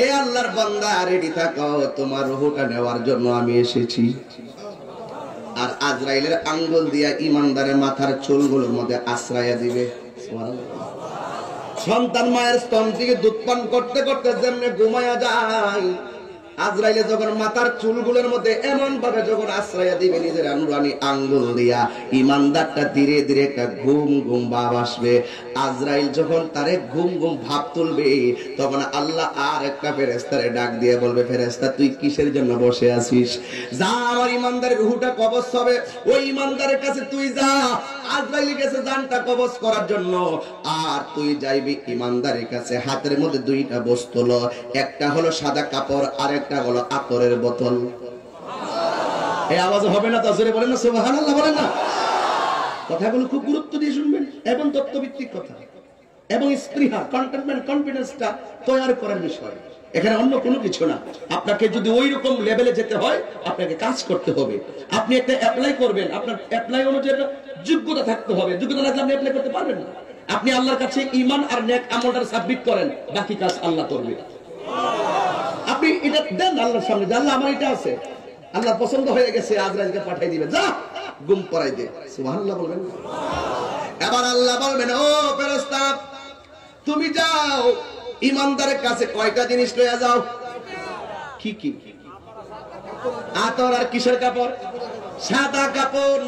এ আল্লাহর বান্দা রেডি থাকো, তোমার রূহটা নেওয়ার জন্য আমি এসেছি। আর আজরাইলের আঙ্গুল দিয়া ইমানদারের মাথার চুলগুলোর মধ্যে আশ্রয়া দিবে। সন্তান মায়ের স্তন থেকে দুধ পান করতে করতে যেমনে ঘুমায়া যায়, আজরাইলে যখন মাথার চুলগুলোর মধ্যে এমন ভাবে যখন আশ্রয়া দিবে নিজের নুরানি আঙ্গুল দিয়া, ইমানদারটা ধীরে ধীরে একটা ঘুম ঘুম ভাব আসবে। আজরাইল যখন তারে ঘুম ঘুম ভাব তুলবে, তখন আল্লাহ আর একটা ফেরেশতারে ডাক দিয়ে বলবে, ফেরেশতা তুই কিসের জন্য বসে আছিস? যা, আমার ইমানদারের রূহটা কবজ হবে, ওই ইমানদারের কাছে তুই যা। আজরাইলের কাছে জানটা কবজ করার জন্য। আর তুই যাইবি ইমানদারের কাছে, হাতের মধ্যে দুইটা বস্তু ল, একটা হলো সাদা কাপড়, আর একটা হলো আতরের বোতল। এই আওয়াজ হবে না, তাজরে বলেন না সুবহানাল্লাহ, বলেন না। কথাগুলো খুব গুরুত্ব দিয়ে শুনবেন, এবং তত্ত্বভিত্তিক কথা, এবং স্পৃহা, কন্টেনমেন্ট, কনফিডেন্সটা তৈরি করার বিষয়। এখানে অন্য কোনো কিছু না। আপনাকে যদি ওই রকম লেভেলে যেতে হয়, আপনাকে কাজ করতে হবে। আপনি একটা অ্যাপ্লাই করবেন, আপনার অ্যাপ্লাই অনুযায়ী যোগ্যতা থাকতে হবে। যোগ্যতা না থাকলে আপনি অ্যাপ্লাই করতে পারবেন না। আপনি আল্লাহর কাছে ঈমান আর নেক আমলটা সাবমিট করেন, বাকি কাজ আল্লাহ করবে। আপনি এটা দেন আল্লাহর সামনে, যে আল্লাহ আমার এটা আছে, আল্লাহ পছন্দ হয়ে গেছে, আজরাইলকে পাঠিয়ে দিবেন, যা গুম পড়াই দে। সুবহানাল্লাহ বলবেন। এবার আল্লাহ বলবেন, ও ফেরেশতা তুমি যাও, ইমানদারের কাছে কয়টা জিনিস লইয়া যাও। কি কি? আতর আর কিসের কাপড়? সাদা কাপড়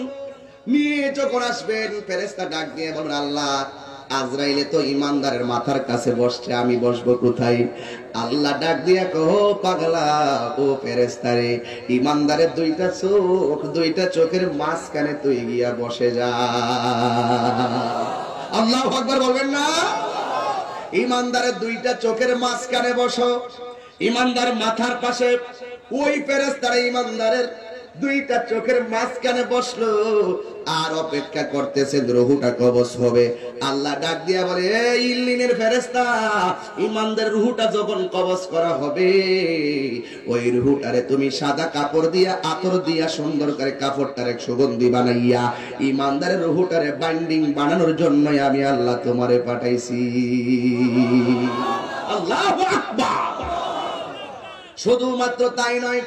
নিয়ে যখন আসবেন, ফেরেশতা ডাক দিয়ে বলবেন, আল্লাহ আজরাইলে তো ইমানদারের মাথার কাছে বসছে, আমি বসবো কোথায়? আল্লাহ ডাক দিয়া কহো, পাগলা ও ফেরেশতারে, ইমানদারের দুইটা চোখ, দুইটা চোখের মাঝখানে তুই গিয়া বসে যা। আল্লাহু আকবার বলবেন না? ইমানদারের দুইটা চোখের মাঝখানে বসো। ইমানদার মাথার পাশে ওই ফেরেশতারা ইমানদারের দুইটা চোখের মাঝখানে বসলো, আর অপেক্ষা করতেছে রূহটা কবজ হবে। আল্লাহ ডাক দিয়া বলে, এই ইল্লিনের ফেরেশতা, ইমানদার রূহটা যখন কবজ করা হবে, ওই রূহটারে তুমি সাদা কাপড় দিয়া, আতর দিয়া সুন্দর করে কাপড়টারে সুগন্ধি বানাইয়া ইমানদারের রূহটারে বাইন্ডিং বানানোর জন্য আমি আল্লাহ তোমারে পাঠাইছি। আল্লাহু আকবার। শুধুমাত্র তাই নয়,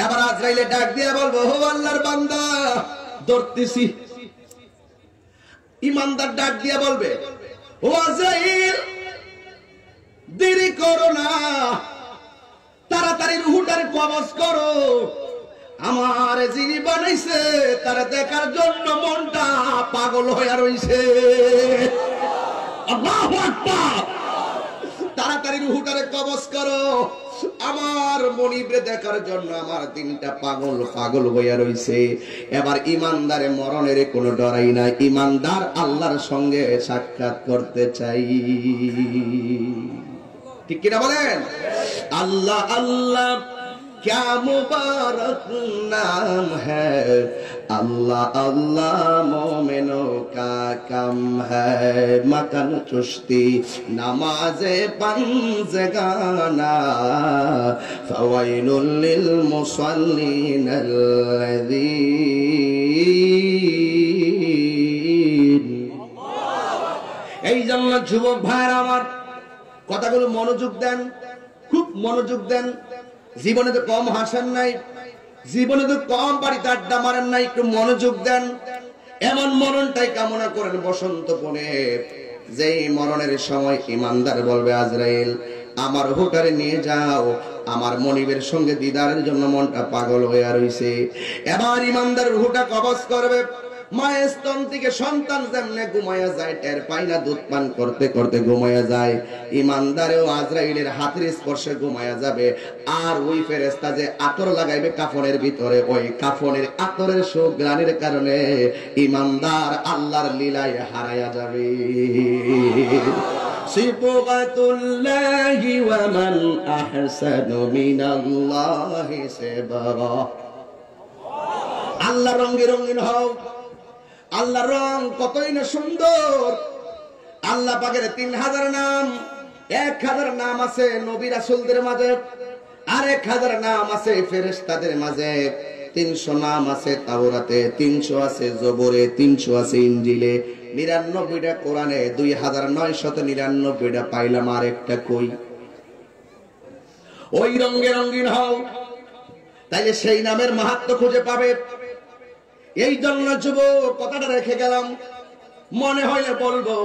এবার আজরাইলে ডাক দিয়ে বলবো, ও আল্লাহর বান্দা ধরতেছি। ইমানদার ডাক দিয়ে বলবে, ও আজরাইল দেরি করো না, তাড়াতাড়ি রূহটারে কবজ করো। আমার যিনি বানাইছে তারা দেখার জন্য মনটা পাগল হয়ে রইছে। আল্লাহু আকবার। তাড়াতাড়ি রূহটারে কবজ করো, আমার মনিবরে দেখার জন্য আমার দিনটা পাগল পাগল হইয়া রইছে। এবার ইমানদারে মরণের কোনো ডরাই না, ইমানদার আল্লাহর সঙ্গে সাক্ষাৎ করতে চাই। ঠিক কিনা বলেন? আল্লাহ আল্লাহ क्या मुबारक नाम है, अल्लाह अल्लाह मोमिनो का कम है मकन चुश्ती नमाज़े पंजगाना फवैलुल लिल मुसल्लीन अल्लज़ीन। এই জন্য যুবক ভাইরা আমার কথাগুলো মনোযোগ দেন, খুব মনোযোগ দেন। জীবনে তো কম হাসেন নাই, জীবনে তো কম বাড়িতে আড্ডা মারেন নাই, একটু মনোযোগ দেন। এমন মরণটাই কামনা করেন বসন্ত বনে, যেই মরণের সময় ইমানদার বলবে আজরাইল আমার হুটারে নিয়ে যাও, আমার মনিবের সঙ্গে দিদারের জন্য মনটা পাগল হয়ে রইছে। এবার ইমানদার রুহটা কবজ করবে। মায়ের স্তন থেকে সন্তান যেমনে ঘুমায়া যায়, টের পায় না, দুধ পান করতে করতে ঘুমায়া যায়, ইমানদারেও আজরাইলের হাতের স্পর্শে ঘুমায়া যাবে। আর ওই ফেরেশতা যে আতর লাগাইবে কাফনের ভিতরে, ওই কাফনের আতরের সুঘ্রাণের কারণে ইমানদার আল্লাহর লীলায় হারায়া যাবে। সিবগাতুল্লাহি ওয়া মান আহসানু মিনাল্লাহি সিবগা। আল্লাহ রঙে রঙিন হও। আল্লাহ রং কতই না সুন্দর। আল্লাহ পাকের 3000 নাম, 1000 নাম আছে নবী রাসূলদের মাঝে, আর 1000 নাম আছে ফেরেশতাদের মাঝে। 300 নাম আছে তাওরাতে, 300 আছে জবরে, 300 আছে ইনজিলে, 99টা কোরআনে, 2999টা পাইলাম, আর একটা কই। ওই রঙে রঙিন হও, তাইলে সেই নামের মাহাত্ম্য খুঁজে পাবে। এই জন্য যুবক কথাটা রেখে গেলাম, মনে হইলে বলবো,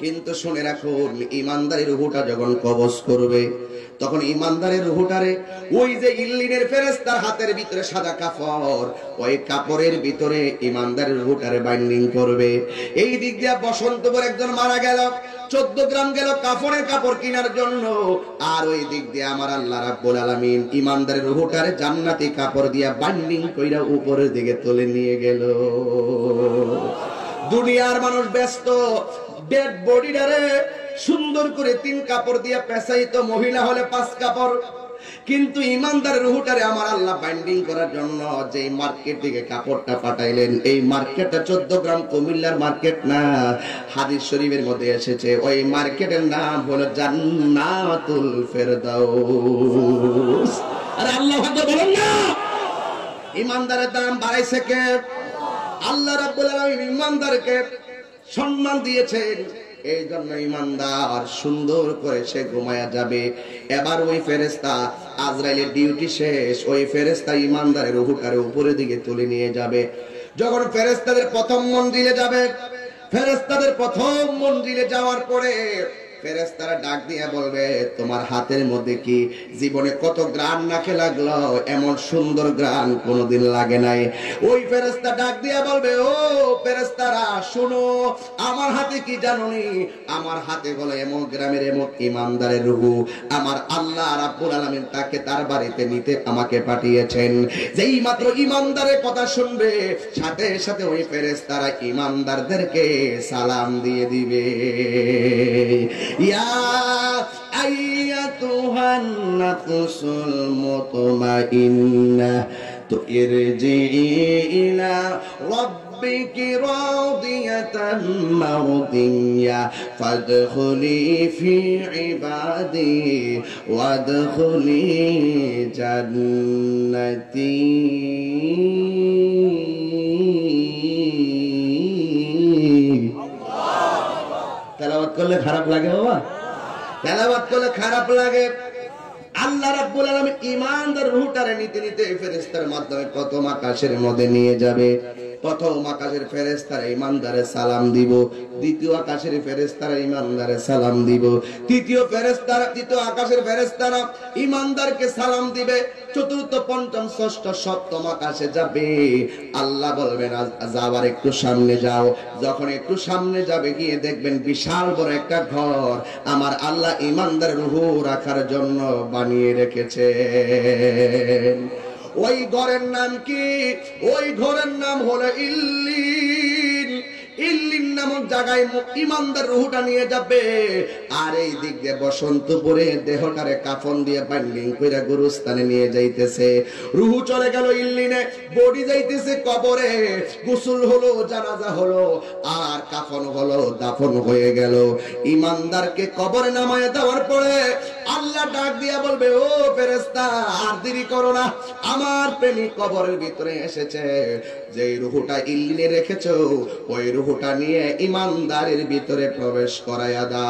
কিন্তু শুনে রাখুন, ইমানদারের রূহটা যখন কবজ করবে তখন ইমানদারের রূহটারে ওই যে ইল্লিনের ফেরেশতার হাতের ভিতরে সাদা কাপড়, ওই কাপড়ের ভিতরে ইমানদারের রূহটারে বাইন্ডিং করবে। এই দিক দিয়ে বসন্তপুর একজন মারা গেল, 14 গ্রাম গেল কাফনের কাপড় কেনার জন্য, আর ওই দিক দিয়ে আমার আল্লাহ রাব্বুল আলামিন ইমানদারের রূহটারে জান্নাতি কাপড় দিয়া বাইন্ডিং কইরা উপরের দিকে তুলে নিয়ে গেল। দুনিয়ার মানুষ ব্যস্ত ডেড বডিটারে সুন্দর করে 3 কাপড় দিয়ে পেঁচাইতো, মহিলা হলে 5 কাপড়। কিন্তু ইমানদারের রূহটারে আমার আল্লাহ বাইন্ডিং করার জন্য যে মার্কেট থেকে কাপড়টা পাঠাইলেন, এই মার্কেটটা 14 গ্রাম কুমিল্লার মার্কেট না, হাদিস শরীফের মধ্যে এসেছে ওই মার্কেটের নাম হলো জান্নাতুল ফেরদাউস। আরে আল্লাহু আকবার বলেন না। ইমানদারের দাম বাড়াইছে কে? আল্লাহ রাব্বুল আলামিন ইমানদারকে সম্মান দিয়েছেন। এই জন্য ইমানদার সুন্দর করে সে ঘুমায়া যাবে। এবার ওই ফেরেশতা আজরাইলের ডিউটি শেষ, ওই ফেরেশতা ইমানদারের রূহটারে উপরের দিকে তুলে নিয়ে যাবে। যখন ফেরেশতাদের প্রথম মঞ্জিলে যাবে, ফেরেশতাদের প্রথম মঞ্জিলে যাওয়ার পরে ফেরেশতারা ডাক দিয়ে বলবে, তোমার হাতের মধ্যে কি জীবনে কত গ্রান নাকে লাগলো, এমন সুন্দর গ্রান কোনোদিন লাগে নাই। ওই ফেরেশতা ডাক দিয়ে বলবে, ও ফেরেশতারা শুনো, আমার হাতে কি জানোনি? আমার হাতে হলো এমন গ্রামের এমন ইমানদারের রূহ। আমার আল্লাহ রাব্বুল আলামিন তাকে তার বাড়িতে নিতে আমাকে পাঠিয়েছেন। যেই মাত্র ইমানদারের কথা শুনবে, সাথে সাথে ওই ফেরেশতারা ইমানদারদেরকে সালাম দিয়ে দিবে। ইয়া আইয়াতুহান নাফসুল মুতমাইন্নাহ তুরজিই ইলা রাব্বিকি রাদিয়াতাম মারদিয়া ফাদখুলি ফি ইবাদি ওয়াদখুলি জান্নাতি। তেলাওয়াত করলে খারাপ লাগে বাবা? তেলাওয়াত করলে খারাপ লাগে। আল্লাহ রাব্বুল আলামিন ঈমানদার রূহটারে নিতে নিতে ফেরেশতার মাধ্যমে প্রথম আকাশের মধ্যে নিয়ে যাবে। প্রথম আকাশের ফেরেশতারা ঈমানদারে সালাম দিব, দ্বিতীয় আকাশের ফেরেশতারা ঈমানদারে সালাম দিব, তৃতীয় আকাশের ফেরেশতারা ঈমানদারকে সালাম দিবে, চতুর্থ পঞ্চম ষষ্ঠ সপ্তম আকাশে যাবে। আল্লাহ বলবেন যাবার একটু সামনে যাও। যখন একটু সামনে যাবে, গিয়ে দেখবেন বিশাল বড় একটা ঘর আমার আল্লাহ ঈমানদার রূহ রাখার জন্য বানিয়ে রেখেছেন। ওই ঘরের নাম কি? ওই ঘরের নাম হলো ইল্লিন। ইল্লিন নামক জায়গায় ইমানদার রুহটা নিয়ে যাবে, আর এই দিক দিয়ে বসন্তপুরে দেহটারে কাফন দিয়ে বাইন্ডিং কইরা গুরুস্থানে নিয়ে যাইতেছে। রুহ চলে গেল ইল্লিনে, বডি যাইতেছে কবরে, গোসল হলো, জানাজা হলো, আর কাফন হলো, দাফন হয়ে গেল। ইমানদারকে কবরে নামায় দেওয়ার পরে আল্লাহ ডাক দিয়া বলবে, ও ফেরেশতা আর দেরি করো না, আমার প্রেমিক কবরের ভিতরে এসেছে, যে রুহটা ইল্লিনে রেখেছো ওই রুহটা নিয়ে ইমানদারের ভিতরে প্রবেশ করায়া দাও।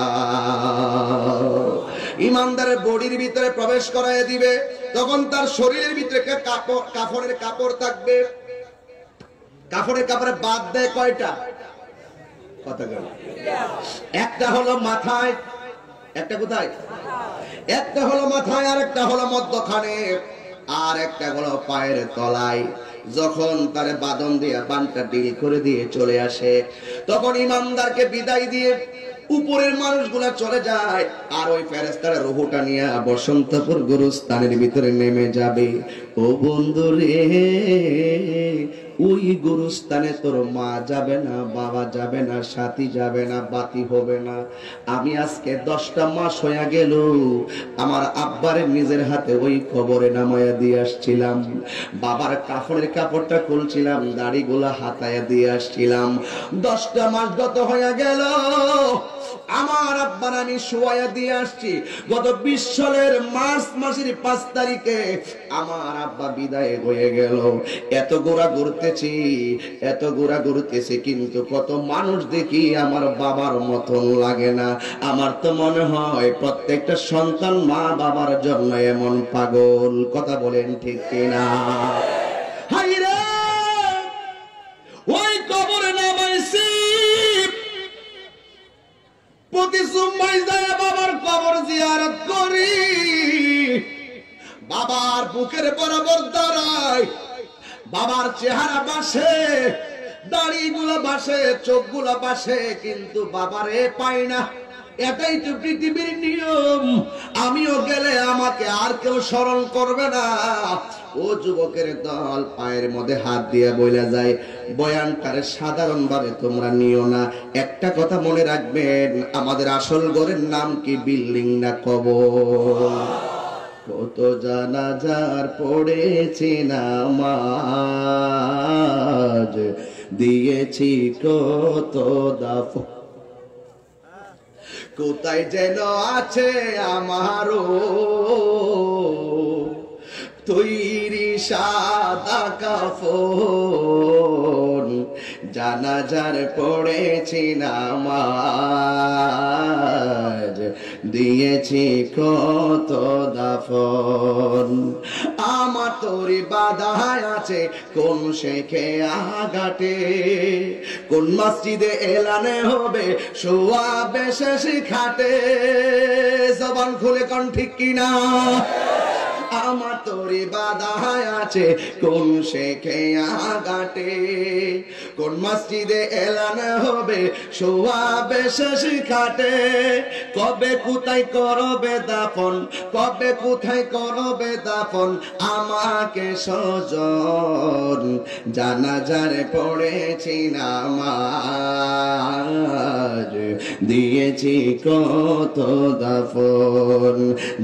ইমানদারের বডির ভিতরে প্রবেশ করায়া দিবে, তখন তার শরীরের ভিতরে কাফনের কাপড় থাকবে। কাফনের কাপড়ে বাদ দেয় কয়টা? কথা বল। একটা হলো মাথায়, একটা কোথায়? একটা হলো মাথায়, আর একটা হলো মধ্যখানে, আর একটা হলো পায়ের তলায়। যখন তারে বাঁধন দিয়ে বানটা ডিল করে দিয়ে চলে আসে, তখন ইমানদারকে বিদায় দিয়ে উপরের মানুষগুলা চলে যায়, আর ওই ফেরেশতারা রূহটা নিয়ে বসন্তপুর গুরুস্থানের ভিতরে নেমে যাবে। ও বন্ধু রে, ওই গুরুস্থানে তোর মা যাবে না, বাবা যাবে না, সাথী যাবে না, বাতি হবে না। আমি আজকে 10টা মাস হয়ে গেল আমার আব্বারে নিজের হাতে ওই কবরে নামায়া দিয়ে আসছিলাম, বাবার কাফনের কাপড়টা খুলছিলাম, দাড়িগুলা হাতায়া দিয়ে আসছিলাম। 10টা মাস গত হয়ে গেল, আমার আব্বার আমি শোয়া দিয়ে আসছি। গত 20 সালের মার্চ মাসের 5 তারিখে আমার আব্বা বিদায় হয়ে গেল। এত গোড়া ঘুরতেছি, এত গোড়া ঘুরতেছি, কিন্তু কত মানুষ দেখি আমার বাবার মতন লাগে না। আমার তো মনে হয় প্রত্যেকটা সন্তান মা বাবার জন্য এমন পাগল। কথা বলেন ঠিক কিনা? হাইরে ওই কবরে নামাইছি, প্রতি সোমবার যায় বাবার কবর জিয়ারত করি, বাবার বুকের বরাবর দাঁড়ায়, বাবার চেহারা বাসে, দাড়িগুলা বাসে, চোখগুলা বাসে, কিন্তু বাবারে পাই না। এটাই তো পৃথিবীর নিয়ম। আমিও গেলে আমাকে আর কেউ স্মরণ করবে না। ও যুবকের দল, পায়ের মধ্যে হাত দিয়ে বইলা যায়, বয়ানটারে সাধারণ ভাবে তোমরা নিও না। একটা কথা মনে রাখবেন, আমাদের আসল ঘরের নাম কি? বিল্ডিং না কবর। কত জানাজার পড়েছি নামাজ, দিয়েছি কত দাফন, কোথায় যেন আছে আমারও তৈরি সাদা কাফন, জানাজার পড়েছি নামাজ, দিয়েছি কত দাফন। আমার তোরি বাধায় আছে কোন শেখে আঘাটে, কোন মসজিদে এলানে হবে শোয়াবে শেষ খাটে। জবান খুলে কোন ঠিক কিনা? আমার তোরে বাধায় আছে কোন শেখে আঘাটে, কোন মসজিদে এলান হবে শোয়াবে শেষ খাটে। কবে কোথায় করবে দাফন, কবে কোথায় করবে দাফন আমাকে সজন, জানাজারে পড়েছি নামাজ, দিয়েছি কত দাফন,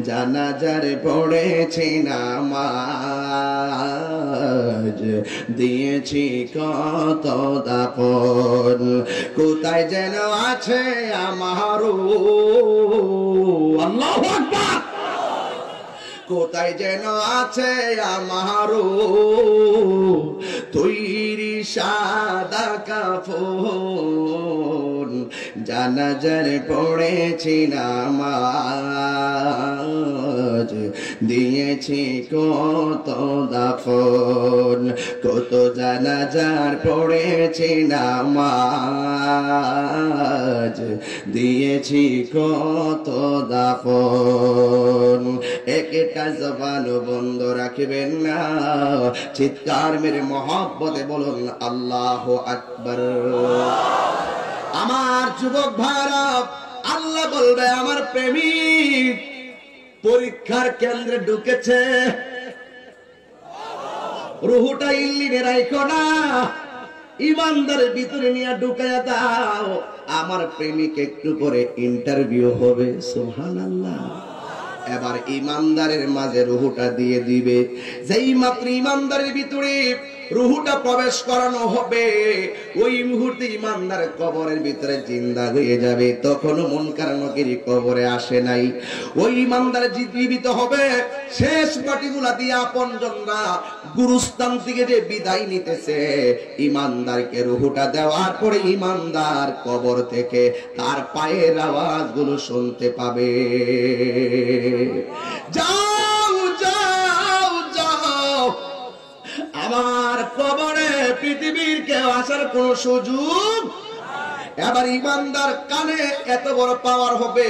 জানাজারে পড়েছি নামাজ, দিয়েছি কত দাফন। কোথায় যেন আছে আমারও, আল্লাহু আকবার, কোথায় যেন আছে আমারও তৈরি সাদা কাফন, জানাজার পড়েছি নামাজ, দিয়েছি কত দাফন। কত জানাজার পড়েছি নামাজ, দিয়েছি কত দাফন। একটা জবান বন্ধ রাখবেন না, চিৎকার মেরে মহব্বতে বলুন আল্লাহু আকবার। আমার যুবক ভাইরা, আল্লাহ বলবে আমার প্রেমিক পরীক্ষার কেন্দ্রে ঢুকেছে, রুহুটা ইল্লিনে রাখো না, ইমানদারের ভিতরে নিয়ে ঢুকাইয়া দাও, আমার প্রেমিক একটু করে ইন্টারভিউ হবে। সুবহানাল্লাহ। এবার ইমানদারের মাঝে রুহুটা দিয়ে দিবে। যেই মাত্র ইমানদারের ভিতরে রুহুটা প্রবেশ করানো হবে, ওই মুহূর্তে ইমানদার কবরের ভিতরে জিন্দা হয়ে যাবে। তখনও মুনকার নাকির কবরে আসে নাই। ওই ইমানদার জীবিত হবে। শেষ বাটিগুলা দিয়ে আপনজনরা গুরুস্থান থেকে যে বিদায় নিতেছে, ইমানদারকে রুহুটা দেওয়ার পরে ইমানদার কবর থেকে তার পায়ের আওয়াজগুলো শুনতে পাবে। যাও যাও যাও, আমার কবরে পৃথিবীর কেউ আসার কোন সুযোগ। এবার ইমানদার কানে এত বড় পাওয়ার হবে,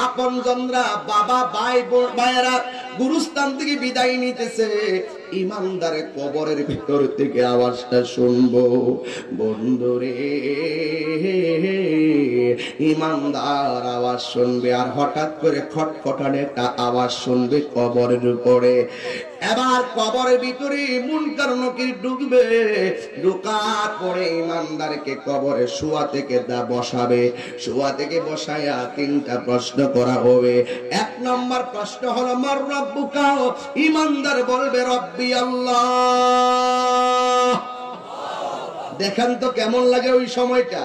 আপনজনরা বাবা ভাই ভাইয়েরা গুরুস্থান থেকে বিদায় নিতেছে, ইমানদারের কবরের ভিতর থেকে আওয়াজটা শুনবো, বন্ধুরে। ইমানদার আওয়াজ শুনবে, আর হঠাৎ করে খটখটানে একটা আওয়াজ শুনবে কবরের উপরে। এবার কবরের ভিতরে মুনকার নাকির ঢুকবে। ঢোকার পরে ইমানদারকে কবরে শোয়া থেকে বসাবে। শোয়া থেকে বসায়া তিনটা প্রশ্ন করা হবে। এক নম্বর প্রশ্ন হলো মার রাব্বুকা। ইমানদার বলবে রব্বি আল্লাহ। দেখেন তো কেমন লাগে ওই সময়টা।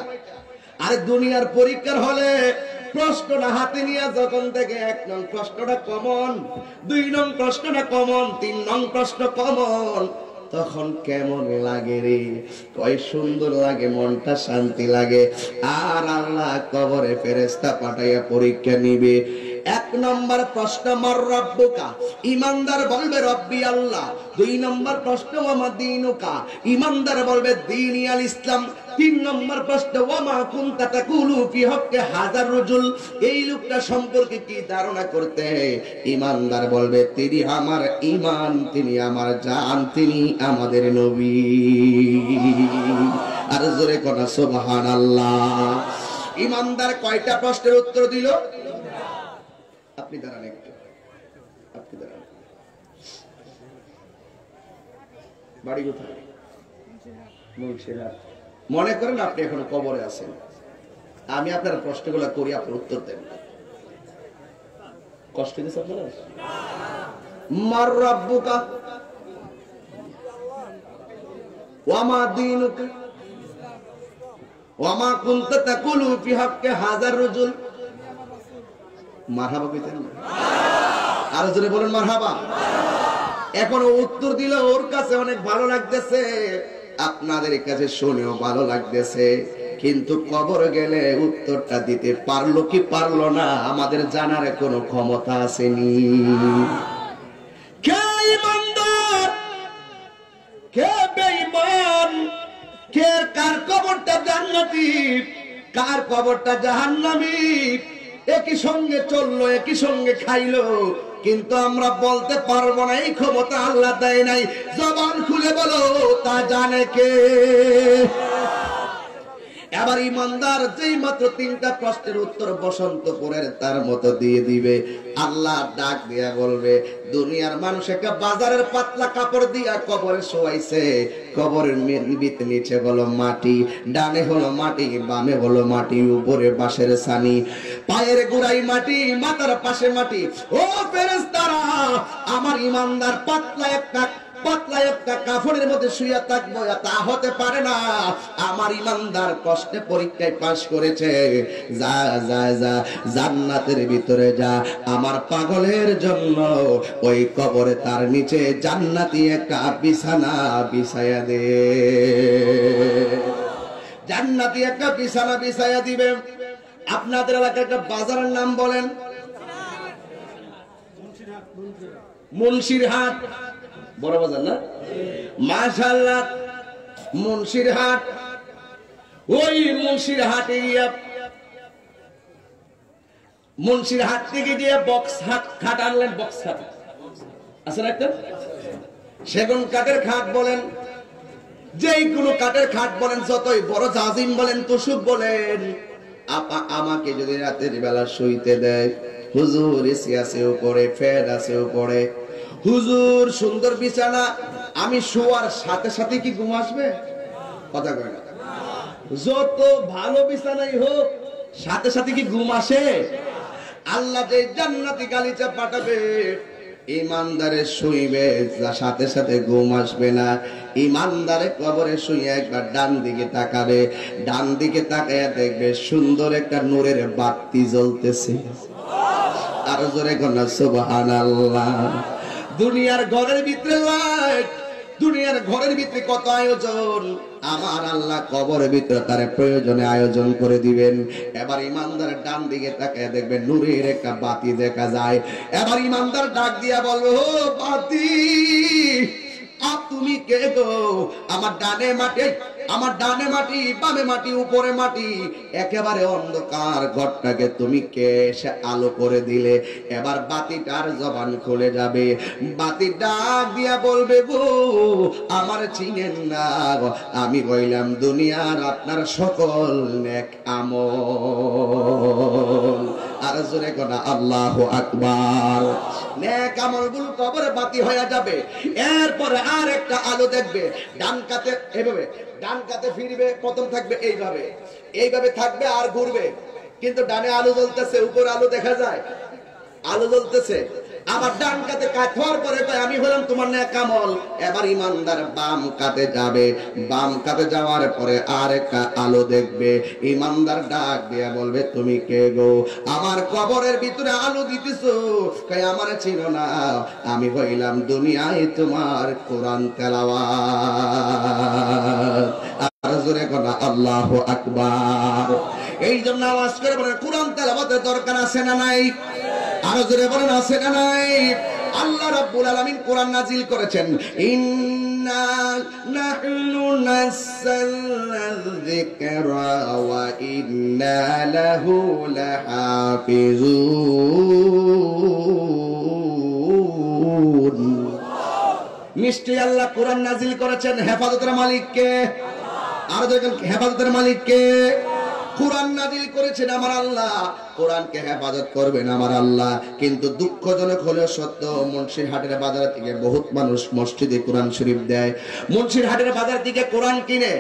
আর দুনিয়ার পরীক্ষার হলে প্রশ্নটা হাতে নিয়ে যখন থেকে 1 নং প্রশ্নটা কমন, 2 নং প্রশ্নটা কমন, 3 নং প্রশ্ন কমন, তখন কেমন লাগে রে, কয় সুন্দর লাগে, মনটা শান্তি লাগে। আর আল্লাহ কবরে ফেরেশতা পাঠাইয়া পরীক্ষা নিবে। 1 নম্বর প্রশ্ন মার রাব্বুকা। ইমানদার বলবে রব্বি আল্লাহ। 2 নম্বর প্রশ্ন ওয়া দীনুকা। ইমানদার বলবে দীনি আল ইসলাম। 3 নম্বর প্রশ্ন ওয়া মা কুনতা তাকুলু ফি হক্কি হাযার রাজুল। এই লোকটা সম্পর্কে কি ধারণা করতে? ইমানদার বলবে তিনি আমার ঈমান, তিনি আমার জান, তিনি আমাদের নবী। আর জোরে কোনা সুবহানাল্লাহ। ইমানদার কয়টা প্রশ্নের উত্তর দিল? আপনি দাঁড়ান একটু, আপনি দাঁড়ান। বাড়ি কোথায়? মুন্সিরহাট। মনে করেন আপনি এখনো কবরে আছেন, আমি আপনার প্রশ্নগুলো করি, আপনি উত্তর দেন। কষ্ট দিচ্ছে আপনারা? মার রাব্বুকা ওয়া মা দীনুকা ওয়া মা কুনতা তাকুলু ফি হক্কি হাযার রাজুল। মারহাবা কইতেন না? আর জোরে বলেন মারহাবা। এখন উত্তর দিলে ওর কাছে অনেক ভালো লাগতেছে, আপনাদের কাছে শুনেও ভালো লাগতেছে, কিন্তু কবর গেলে উত্তরটা দিতে পারলো কি পারলো না আমাদের জানার কোনো ক্ষমতা আসেনি। কে ইমানদার, কে বেঈমান, কে কার কবরটা জান্নাতি, কার কবরটা জাহান্নামী, একই সঙ্গে চললো, একই সঙ্গে খাইলো, কিন্তু আমরা বলতে পারবো না। এই ক্ষমতা আল্লাহ দেয় নাই। জবান খুলে বলো, তা জানে কে? এবার ইমানদার যেই মাত্র 3টা প্রশ্নের উত্তর বসন্তপুরের তার মতো দিয়ে দিবে, আল্লাহ ডাক দিয়া বলবে দুনিয়ার মানুষ একটা বাজারের পাতলা কাপড় দিয়া কবরে শোয়াইছে। কবরের নিচে হলো মাটি, ডানে হলো মাটি, বামে হলো মাটি, উপরে বাঁশের ছানি, পায়ের গোড়াই মাটি, মাথার পাশে মাটি। ও ফেরেশতারা, আমার ইমানদার পাতলা একটা কাফনের মধ্যে শুয়ে থাকবো, তা হতে পারে না। আমার ইমানদার কষ্টে পরীক্ষায় পাশ করেছে, যা যা যা জান্নাতের ভিতরে যা, আমার পাগলের জন্য ওই কবরে তার নিচে জান্নাতি একটা বিছানা বিছায়া দে। জান্নাতি একটা বিছানা বিছায়া দিবে। আপনাদের এলাকার একটা বাজারের নাম বলেন? মুন্সিরহাট। বড় বাজার না? মাশাআল্লাহ। মুন্সিরহাট। ওই মুন্সিরহাটে মুন্সিরহাট থেকে গিয়ে বক্স খাট আনলেন। বক্স খাট আছে না একটা? সেগুন কাঠের খাট বলেন, যেই কোনো কাঠের খাট বলেন, যতই বড় জাজিম বলেন, তুসুক বলেন, আমাকে যদি রাতের বেলা শুইতে দেয়, হুজুর এসি আছে উপরে, ফ্যান আছে উপরে, হুজুর সুন্দর বিছানা, আমি শোয়ার সাথে সাথে কি ঘুম আসবে? কথা কয় না। যত ভালো বিছানাই হোক সাথে সাথে কি ঘুম আসে? আল্লাহ যে জান্নাতি গালিচা পাঠাবে, ইমানদারে শুইবে সাথে সাথে ঘুম আসবে না। ইমানদারে কবরে শুয়ে একবার ডান দিকে তাকাবে, ডান দিকে তাকায় দেখবে সুন্দর একটা নূরের বাতি জ্বলতেছে। আর জোরে কন্যা সুবহানাল্লাহ। দুনিয়ার ঘরের ভিতরে লাইট, দুনিয়ার ঘরের ভিতরে কত আয়োজন, আমার আল্লাহ কবরের ভিতরে তার প্রয়োজনে আয়োজন করে দিবেন। এবার ইমানদারের ডান দিকে তাকায় দেখবেন নূরের একটা বাতি দেখা যায়। এবার ইমানদার ডাক দিয়া বলবে, ও বাতি, তুমি কে গো? আমার ডানে মাটি, আমার ডানে মাটি, বামে মাটি, উপরে মাটি, একেবারে অন্ধকার ঘরটাকে তুমি কে এসে আলো করে দিলে? এবার বাতিটার জবান খুলে যাবে, বাতি ডাক দিয়া বলবে, গো আমার চিনেন না, আমি কইলাম দুনিয়ার আপনার সকল নেক আমল। আর জোরে কোনা আল্লাহু আকবার। নেক আমলগুলো কবরে বাতি হয়ে যাবে। এরপরে আর একটা আলো দেখবে, ডান কাতে এভাবে, ডান কাতে ফিরবে, প্রথম থাকবে এইভাবে, এইভাবে থাকবে আর ঘুরবে, কিন্তু ডানে আলো জ্বলতেছে, উপরে আলো দেখা যায়, আলো জ্বলতেছে। আবার ডান কাতে কাটার পরে আমি হলাম তোমার নেক আমল। এবার ইমানদার বাম কাতে যাবে, বাম কাতে যাওয়ার পরে আর একটা আলো দেখবে। ইমানদার ডাক দিয়া বলবে, তুমি কে গো? আমার কবরের ভিতরে আলো দিতেছো, কই আমার চিনো না, আমি হইলাম দুনিয়ায় তোমার কোরআন তেলাওয়াত। আর জোরে কোনা আল্লাহু আকবার। এই জন্য আওয়াজ করে বলেন, কোরআন তেলাওয়াতের দরকার আছে না নাই? আরো জোরে বলেন, আছে না নাই? আল্লাহ রাব্বুল আলামিন কোরআন নাজিল করেছেন, ইন্না নাহনু নাযালনা যিকরা ওয়া ইন্না লাহু লাহাফিজুন। নিশ্চয়ই আল্লাহ কোরআন নাজিল করেছেন, হেফাজতের মালিক কে? আর দেখেন, হেফাজতের মালিক কে? কোরআন নাজিল করেছেন আমার আল্লাহ, কোরআনকে হেফাজত করবেন আমার আল্লাহ। কিন্তু দুঃখজনক হলেও সত্য, মুন্সিরহাটের বাজার থেকে বহুত মানুষ মসজিদে কোরআন শরীফ দেয়, মুন্সিরহাটের বাজার থেকে কোরআন কিনে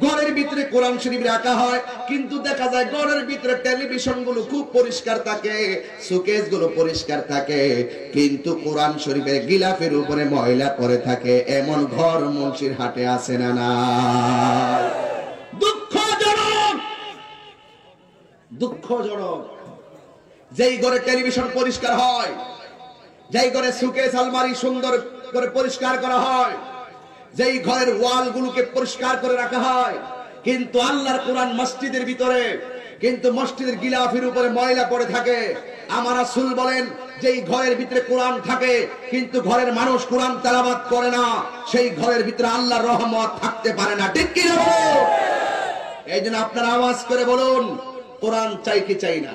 ঘরের ভিতরে কোরআন শরীফ রাখা হয়। কিন্তু দেখা যায় ঘরের ভিতরে টেলিভিশন গুলো খুব পরিষ্কার থাকে, সুকেস গুলো পরিষ্কার থাকে, কিন্তু কোরআন শরীফের গিলাফের উপরে ময়লা পড়ে থাকে। এমন ঘর মুন্সিরহাটে আছে না না? দুঃখজনক। যেই ঘরে টেলিভিশন পরিষ্কার হয়, যেই ঘরে সুকেস আলমারি সুন্দর করে পরিষ্কার করা হয়, যেই ঘরের ওয়াল গুলোকে পরিষ্কার করে রাখা হয়, কিন্তু আল্লাহর কোরআন মসজিদের ভিতরে, কিন্তু মসজিদের গিলাফের উপরে ময়লা পড়ে থাকে। আমার রাসূল বলেন, যেই ঘরের ভিতরে কোরআন থাকে কিন্তু ঘরের মানুষ কোরআন তেলাওয়াত করে না, সেই ঘরের ভিতরে আল্লাহর রহমত থাকতে পারে না। ঠিক কি না? এই জন্য আপনারা আওয়াজ করে বলুন, কোরআন চাই কি চাই না?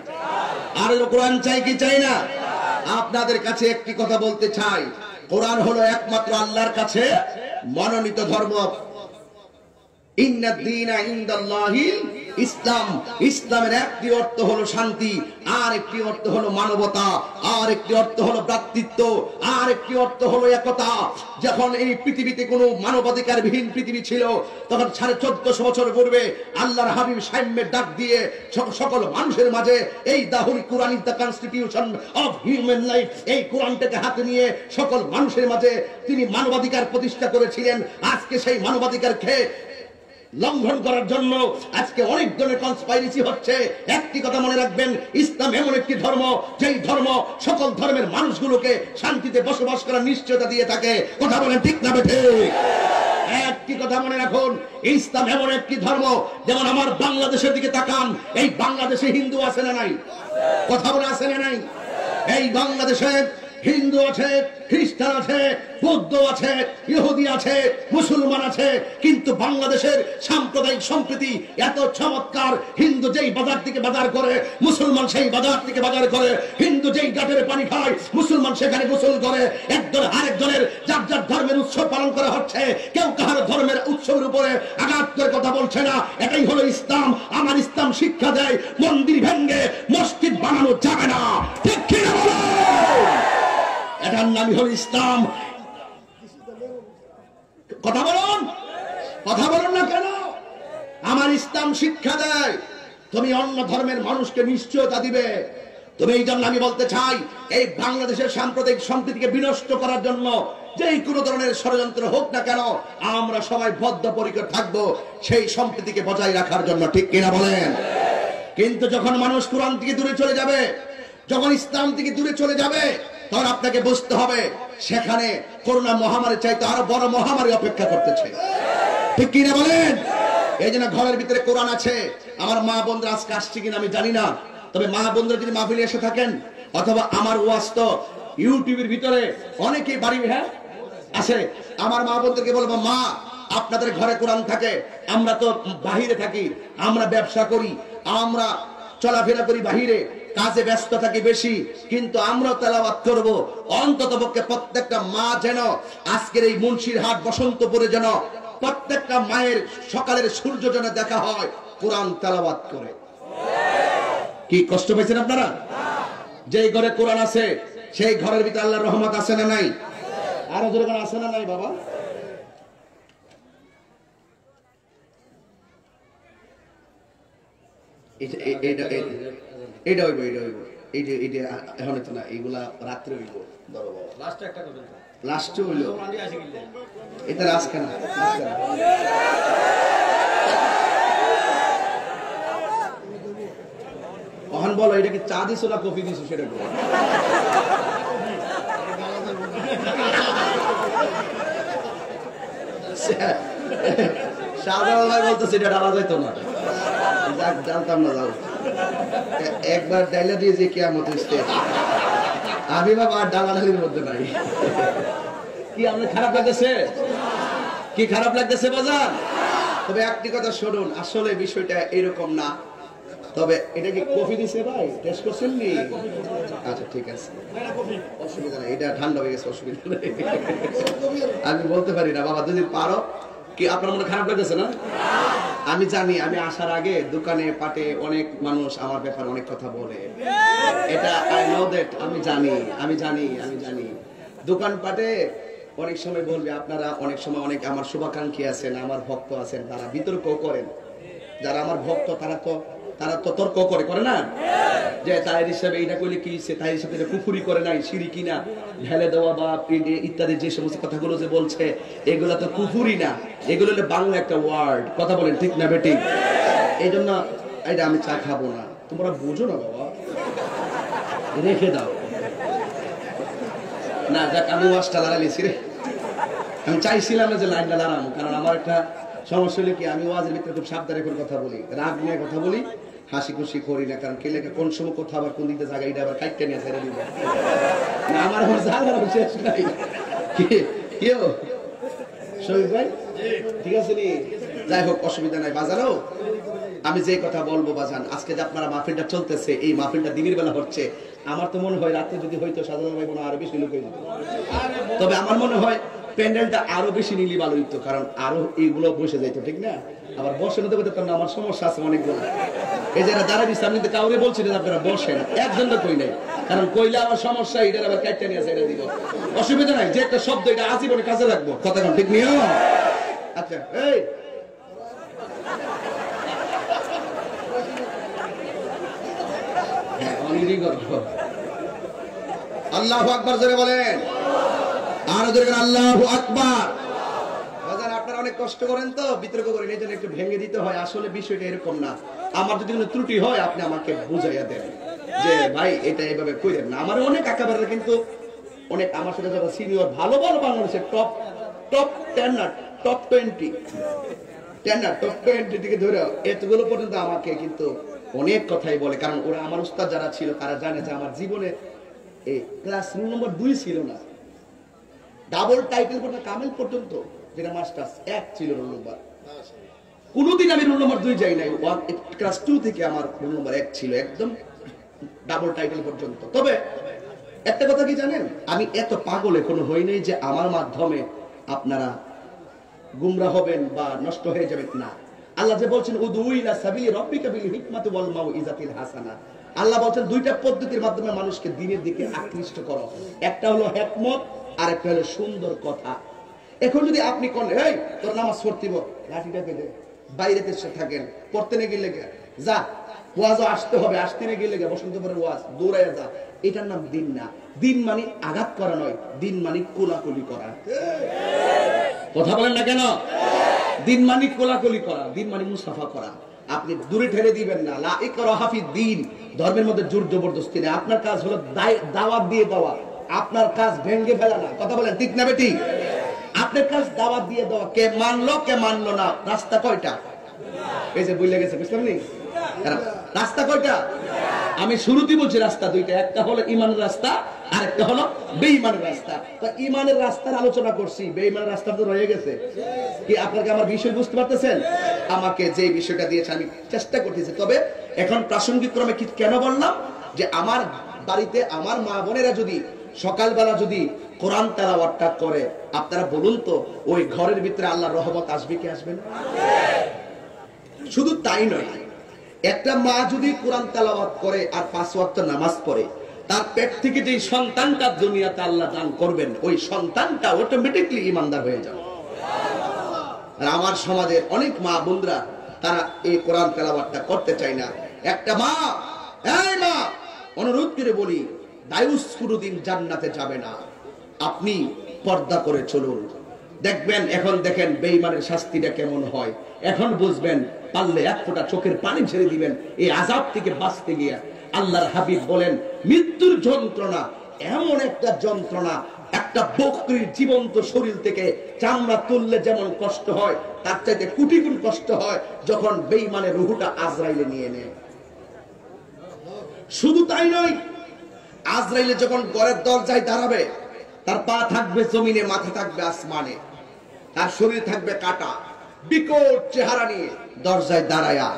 আর কোরআন চাই কি চাই না? আপনাদের কাছে একটি কথা বলতে চাই, কোরআন হলো একমাত্র আল্লাহর কাছে মনোনীত ধর্ম। ইন্নাদ দীনা ইনদাল্লাহিল ইসলাম। ইসলামের একটি অর্থ হলো শান্তি, আর একটি অর্থ হলো মানবতা, আর একটি অর্থ হলো ভ্রাতৃত্ব, আর একটি অর্থ হলো একতা। যখন এই পৃথিবীতে কোনো মানবাধিকার বিহীন পৃথিবী ছিল, তখন 1450 বছর পূর্বে আল্লাহর হাবিব সাম্যের ডাক দিয়ে সকল মানুষের মাঝে এই the holy Quran is the constitution of human life, এই কোরআনটাকে হাতে নিয়ে সকল মানুষের মাঝে তিনি মানবাধিকার প্রতিষ্ঠা করেছিলেন। আজকে সেই মানবাধিকারকে লঙ্ঘন করার জন্য আজকে অনেক ধরনের কনস্পাইরেসি হচ্ছে। একটি কথা মনে রাখবেন, ইসলাম এমন একটি ধর্ম, যেই ধর্ম সকল ধর্মের মানুষগুলোকে শান্তিতে বসবাস করার নিশ্চয়তা দিয়ে থাকে। কথা বলেন ঠিক না বেঠিক? একটি কথা মনে রাখুন, ইসলাম এমন একটি ধর্ম, যেমন আমার বাংলাদেশের দিকে তাকান, এই বাংলাদেশে হিন্দু আছে না নাই? কথা বলে আছে না নাই? এই বাংলাদেশে হিন্দু আছে, খ্রিস্টান আছে, বৌদ্ধ আছে, ইহুদি আছে, মুসলমান আছে, কিন্তু বাংলাদেশের সাম্প্রদায়িক সম্প্রীতি এত চমৎকার। হিন্দু যেই বাজার থেকে বাজার করে, মুসলমান সেই বাজার থেকে বাজার করে। হিন্দু যেই ঘাটের পানি খায়, মুসলমান সেখানে গোসল করে। একজন আরেকজনের যার যার ধর্মের উৎসব পালন করা হচ্ছে, কেউ কাহার ধর্মের উৎসবের উপরে আঘাত করে কথা বলছে না। এটাই হলো ইসলাম। আমার ইসলাম শিক্ষা দেয়, মন্দির ভেঙ্গে মসজিদ বানানো যাবে না। ঠিক কি না বলো? এটার নামই হল ইসলাম। কথা বলুন, কথা বলুন না কেন? আমার ইসলাম শিক্ষা দেয় তুমি অন্য ধর্মের মানুষকে নিশ্চয়তা দিবে। তুমি এই জন্য আমি বলতে চাই, এই বাংলাদেশের সাম্প্রদায়িক সম্প্রীতিকে বিনষ্ট করার জন্য যেই কোনো ধরনের ষড়যন্ত্র হোক না কেন, আমরা সবাই বদ্ধপরিকর থাকবো সেই সম্প্রীতিকে বজায় রাখার জন্য, ঠিক কিনা বলেন? কিন্তু যখন মানুষ কোরআন থেকে দূরে চলে যাবে, যখন ইসলাম থেকে দূরে চলে যাবে, তখন আপনাকে বুঝতে হবে সেখানে করোনা মহামারীর চাইতে আরো বড় মহামারী অপেক্ষা করতেছে, ঠিক কিনা বলেন? এই জন্য ঘরের ভিতরে কোরআন আছে। আমার মা বোনরা আজকে আসছে কিনা আমি জানি না, তবে মা বোনরা যদি মাহফিলে এসে থাকেন, অথবা আমার ওয়াজ তো ইউটিউবের ভিতরে অনেকেই বাড়ি আসে, আমার মা বোনদেরকে বলবো, মা আপনাদের ঘরে কোরআন থাকে, আমরা তো বাহিরে থাকি, আমরা ব্যবসা করি, আমরা চলাফেরা করি বাহিরে, কাজে ব্যস্ত থাকি বেশি, কিন্তু আমরা তেলাওয়াত করব। অন্ততপক্ষে প্রত্যেকটা মা যেন আজকের এই মুন্সিরহাট বসন্তপুরে যেন প্রত্যেকটা মায়ের সকালের সূর্য যেন দেখা হয় কোরআন তেলাওয়াত করে। কি কষ্ট পাইছেন আপনারা? যেই ঘরে কোরআন আছে সেই ঘরের ভিতরে আল্লাহর রহমত আছে না নাই? আরো জোরে কোন আছে না নাই বাবা? এটা হইব, এটা হইব, এটা এখন তো না, এইগুলা রাত্রে হইব। ধরো বাবা, লাস্টে একটা করবেন, লাস্টে হইল এটা লাস্ট কেন? কখন বলো, এটা কি চা দিছো না কফি দিছো সেটা বলো। সাধারণ বলতেছে এটা ডালা যাইতো না, জানতাম না, যাও একবার ডাইলা দিয়ে যে কিয়ামত হইছে, আমি বাবা আর ডালাডালির মধ্যে নাই। কি আপনার খারাপ লাগতেছে? কি খারাপ লাগতেছে বাজার? তবে একটি কথা শুনুন, আসলে বিষয়টা এরকম না। তবে এটা কি কফি দিছে ভাই? টেস্ট করছেন নি? আচ্ছা ঠিক আছে, অসুবিধা নাই, এটা ঠান্ডা হয়ে গেছে, অসুবিধা নেই। আমি বলতে পারি না বাবা, যদি পারো। কি আপনার মনে খারাপ লাগতেছে না? আমি জানি, আমি আসার আগে দোকানে পাটে অনেক মানুষ আমার ব্যাপারে অনেক কথা বলে, এটা আই নো দ্যাট, আমি জানি, আমি জানি, আমি জানি। দোকান পাটে অনেক সময় বলবে, আপনারা অনেক সময় অনেক আমার শুভাকাঙ্ক্ষী আছেন, আমার ভক্ত আছেন, তারা বিতর্ক করেন। যারা আমার ভক্ত তারা তো তর্ক করে না, যে তাই হিসাবে এইটা করলে কি হচ্ছে, তাই হিসাবে পুকুরি করে নাই, সিঁড়ি কিনা ঢেলে দেওয়া বা ইত্যাদি যে সমস্ত কথাগুলো যে বলছে, এগুলো তো কুফুরি না, এগুলো হলো বাংলা একটা ওয়ার্ড। কথা বলেন ঠিক না বেটি? এই জন্য এটা আমি চা খাবো না। তোমরা বুঝো না বাবা, রেখে দাও না। যাক, আমি ওয়াজটা লড়াইছি রে, আমি চাইছিলাম যে লাইনটা লড়াবো, কারণ আমার একটা সমস্যা হলো কি, আমি ওয়াজের ভিতরে খুব সাবধানে করে কথা বলি, রাগ নিয়ে কথা বলি, হাসি খুশি করি না, কারণ কে লেখা কোন সময় কোথাও আবার কোন দিকে জায়গা, এটা আবার কাইটটা নিয়ে ছেড়ে দিব না, আমার আবার জানার শেষ নাই। কেউ শহীদ ভাই ঠিক আছে নি? যাই হোক, অসুবিধা নাই। বাজারও আমি যে কথা বলবো বাজান, আজকে যে আপনারা মাহফিলটা চলতেছে, এই মাহফিলটা দিনের বেলা হচ্ছে, আমার তো মনে হয় রাত্রে যদি হয়তো সাধারণ ভাই বোন আরো বেশি লোক হয়ে যেত। তবে আমার মনে হয় প্যান্ডেলটা আরো বেশি নিলি ভালো হইতো, কারণ আরো এইগুলো বসে যাইতো, ঠিক না? আবার বসে নিতে পারতাম না, আমার সমস্যা আছে অনেকগুলো। এই যারা দাঁড়াবি সামনে কাউরে বলছিলেন আপনারা বসেন, একজন তো কই নাই, কারণ কইলে আমার সমস্যা, এটার আবার কাটটা নিয়ে ছেড়ে দিব। অসুবিধা নাই, যে একটা শব্দ এটা আজীবনে কাজে রাখবো, কথা কোন ঠিক নিয়ম? আচ্ছা, এই আল্লাহু আকবার জোরে বলেন, আরো জোরে বলেন আল্লাহু আকবার। বাজার আপনারা অনেক কষ্ট করেন তো, বিতর্ক করেন, এই জন্য একটু ভেঙে দিতে হয়। আসলে বিষয়টা এরকম না। আমার যদি কোনো ত্রুটি হয় আপনি আমাকে বুঝাইয়া দেন যে ভাই এটা এইভাবে কইরেন না। আমার অনেক আকাবাররা কিন্তু অনেক আমার সাথে যারা সিনিয়র ভালো ভালো বাংলাদেশের টপ 10 না টপ 20 10 না টপ 20 থেকে ধরে এতগুলো পর্যন্ত আমাকে কিন্তু অনেক কথাই বলে, কারণ ওরা আমার উস্তাদ যারা ছিল তারা জানে যে আমার জীবনে এই ক্লাস রুল নম্বর 2 ছিল না, ডাবল টাইটেল পর্যন্ত কামেল পর্যন্ত, যেটা মাস্টার্স 1 ছিল রোল নম্বর। কোনোদিন আমি রোল নম্বর 2 যাই নাই, ক্লাস 2 থেকে আমার রোল নম্বর 1 ছিল, একদম ডাবল টাইটেল পর্যন্ত। তবে একটা কথা কি জানেন, আমি এত পাগল এখনো হই নাই যে আমার মাধ্যমে আপনারা গুমরা হবেন বা নষ্ট হয়ে যাবেন না। আল্লাহ যে বলছেন উদউ ইলা সাবিলি রাব্বিকা বিল হিকমাতি ওয়াল মাউইজাতিল হাসানা, আল্লাহ বলছেন দুইটা পদ্ধতির মাধ্যমে মানুষকে দ্বীনের দিকে আকৃষ্ট করো, একটা হলো হিকমত আর একটা হলো সুন্দর কথা। এখন যদি আপনি কোন এই তোর নামাজ পড়তিব লাঠিটা পেতে বাইরে দেশে থাকেন, পড়তে না গেলে যা ওয়াজও আসতে হবে, আসতে না গেলে বসন্তপুরের ওয়াজ দৌড়াইয়া যা। এটার নাম দিন না। দিন মানে আঘাত করা নয়, দিন মানে কোলাকুলি করা। কথা বলেন না কেন? দিন মানে কোলাকুলি করা, দিন মানে মুসাফা করা। আপনি দূরে ঠেলে দিবেন না। লা ইকরাহা ফিদ্দিন, ধর্মের মধ্যে জোর জবরদস্তি নেই। আপনার কাজ হলো দাওয়াত দিয়ে দেওয়া, আপনার কাজ ভেঙ্গে ফেলা না। কথা বলেন ঠিক না বেটি? আপনার কাজ দাওয়াত দিয়ে দেওয়া। কে মানলো কে মানলো না, রাস্তা কয়টা? এই যে বুঝলে গেছে, বুঝলাম নি রাস্তা কয়টা? আমি শুরুতেই বলছি রাস্তা দুইটা, একটা হলো ইমানের রাস্তা আর একটা হলো বেঈমানের রাস্তা। তো ইমানের রাস্তার আলোচনা করছি, বেঈমানের রাস্তা তো রয়ে গেছে। কি আপনাকে আমার বিষয় বুঝতে পারতেছেন? আমাকে যে বিষয়টা দিয়েছে আমি চেষ্টা করতেছি। তবে এখন প্রাসঙ্গিক ক্রমে কেন বললাম যে আমার বাড়িতে আমার মা বোনেরা যদি সকালবেলা যদি কোরআন তেলাওয়াতটা করে, আপনারা বলুন তো ওই ঘরের ভিতরে আল্লাহর রহমত আসবে কি আসবে না? শুধু তাই নয়, একটা মা যদি কোরআন তেলাওয়াত করে আর 5 ওয়াক্ত নামাজ পড়ে, তার পেট থেকে যে সন্তানটা দুনিয়াতে আল্লাহ দান করবেন, ওই সন্তানটা অটোমেটিকলি ঈমানদার হয়ে যাবে। আর আমার সমাজের অনেক মা বোনরা তারা এই কোরআন তেলাওয়াতটা করতে চায় না। একটা মা, এই মা, অনুরোধ করে বলি, দায়ুস কোনদিন জান্নাতে যাবে না। আপনি পর্দা করে চলুন, দেখবেন। এখন দেখেন বেঈমানের শাস্তিটা কেমন হয়, এখন বুঝবেন। পারলে এক ফোঁটা চোখের পানি ছেড়ে দিবেন এই আযাব থেকে বাঁচতে গিয়ে। আল্লাহর হাবিব বলেন, মৃত্যুর যন্ত্রণা এমন একটা যন্ত্রণা, একটা বকরির জীবন্ত শরীর থেকে চামড়া তুললে যেমন কষ্ট হয়, তার চাইতে কোটি গুণ কষ্ট হয় যখন বেঈমানের রূহটা আজরাইলে নিয়ে নেয়। শুধু তাই নয়, আজরাইলে যখন ঘরের দরজায় দাঁড়াবে, তার পা থাকবে জমিনে, মাথা থাকবে আসমানে, তার শরীর থাকবে কাটা, বিকট চেহারা নিয়ে দরজায় দাঁড়ায়া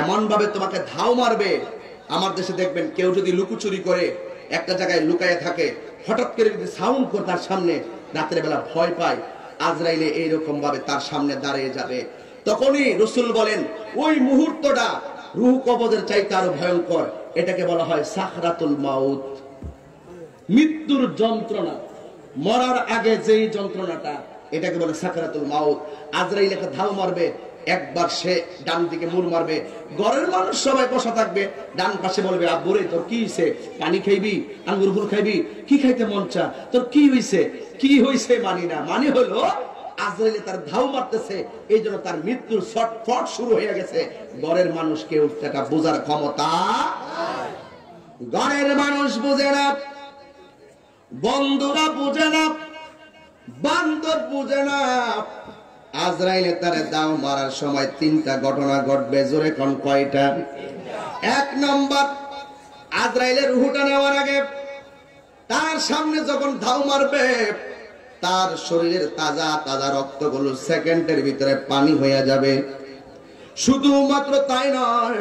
এমন ভাবে তোমাকে ধাও মারবে। আমার দেশে দেখবেন কেউ যদি লুকোচুরি করে একটা জায়গায় লুকায় থাকে, হঠাৎ করে যদি সাউন্ড করে তার সামনে রাতের বেলা ভয় পায়, আজরাইলে এইরকম ভাবে তার সামনে দাঁড়িয়ে যাবে। তখনই রাসূল বলেন, ওই মুহূর্তটা রূহ কবজের চাইতে আরো ভয়ঙ্কর। এটাকে বলা হয় সাকরাতুল মাউত, মৃত্যুর যন্ত্রণা। মরার আগে যেই যন্ত্রণাটা, এটাকে বলে সাকরাতুল মাউত। আজরাইল একটা ধাও মারবে, একবার সে ডান দিকে মুড় মারবে, ঘরের মানুষ সবাই বসা থাকবে, ডান পাশে বলবে, আব্বুরে তোর কি হইছে? পানি খাইবি? আঙ্গুর ফুল খাইবি? কি খাইতে মন চা? তোর কি হইছে? কি হইছে মানি না, মানে হলো আজরাইল তার ধাও মারতেছে, এই জন্য তার মৃত্যুর ছটফট শুরু হয়ে গেছে। ঘরের মানুষ কেউ সেটা বোঝার ক্ষমতা, ঘরের মানুষ বুঝে না, বন্ধুরা বুঝে না, বান্ধব বুঝে না। আজরাইলে তারে দাও মারার সময় 3টা ঘটনা ঘটবে। জোরে কোন কয়টা? 1 নম্বর, আজরাইলের রূহটা নেওয়ার আগে তার সামনে যখন দাও মারবে, তার শরীরের তাজা তাজা রক্তগুলো সেকেন্ডের ভিতরে পানি হয়ে যাবে। শুধুমাত্র তাই নয়,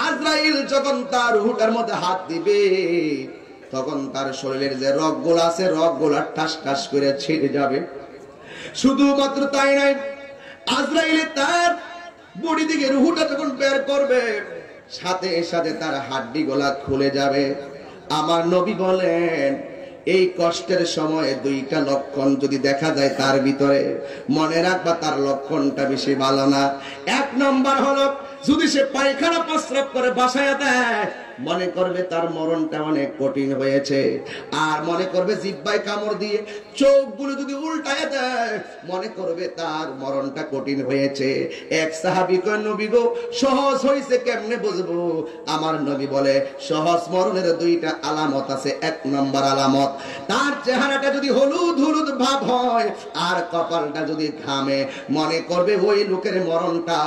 আজরাইল যখন তার রূহটার মধ্যে হাত দিবে, তখন তার শরীরের যে রগগুলো আছে, রগগুলো ঠাস ঠাস করে ছিঁড়ে যাবে। শুধুমাত্র তাই নয়, আজরাইলে তার বডি থেকে রূহটা যখন বের করবে, সাথে সাথে তার হাড্ডি গুলা খুলে যাবে। আমার নবী বলেন, এই কষ্টের সময়ে 2টা লক্ষণ যদি দেখা যায় তার ভিতরে, মনে রাখবা তার লক্ষণটা বেশি ভালো না। 1 নম্বর হলো, যদি সে পায়খানা প্রস্রাব করে বাসায় দেয়, মনে করবে তার মরণটা অনেক কঠিন হয়েছে। আর মনে করবে জিহ্বায় কামড় দিয়ে চোখগুলো যদি উল্টায় দেয়, মনে করবে তার মরণটা কঠিন হয়েছে। এক সাহাবী কয়, নবী গো, সহজ হয়েছে কেমনে বুঝবো? আমার নবী বলে, সহজ মরণের 2টা আলামত আছে। 1 নম্বর আলামত, তার চেহারাটা যদি হলুদ হলুদ ভাব হয় আর কপালটা যদি ঘামে, মনে করবে ওই লোকের মরণটা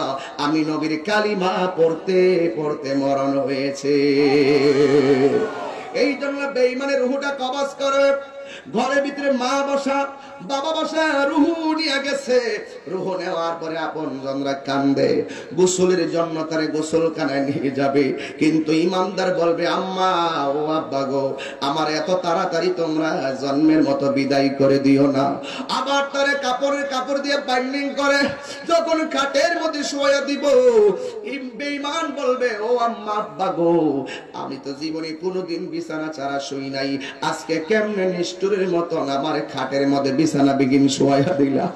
আমি নবীর কালিমা পড়তে পড়তে মরণ হয়েছে। এই জন্য বেঈমানের রূহটা কবজ করে। ঘরের ভিতরে মা বসা, বাবা বসা, রূহ নিয়ে গেছে। রূহ নেওয়ার পরে আপনজনরা কান্দে, গোসলের জন্য তারে গোসলখানায় নিয়ে যাবে। কিন্তু ইমানদার বলবে, আম্মা ও আব্বা গো, আমার এত তাড়াতাড়ি তোমরা জন্মের মতো বিদায় করে দিও না। আবার তারে কাপড় দিয়ে বাইন্ডিং করে যখন খাটের মধ্যে শোয়া দিব, বেঈমান বলবে, ও আম্মা আব্বা গো, আমি তো জীবনে কোনোদিন বিছানা ছাড়া শুই নাই, আজকে কেমনে নিষ্ঠুরের মতন আমার খাটের মধ্যে বিছানা বিছানা বিগিন শোয়া দিলা।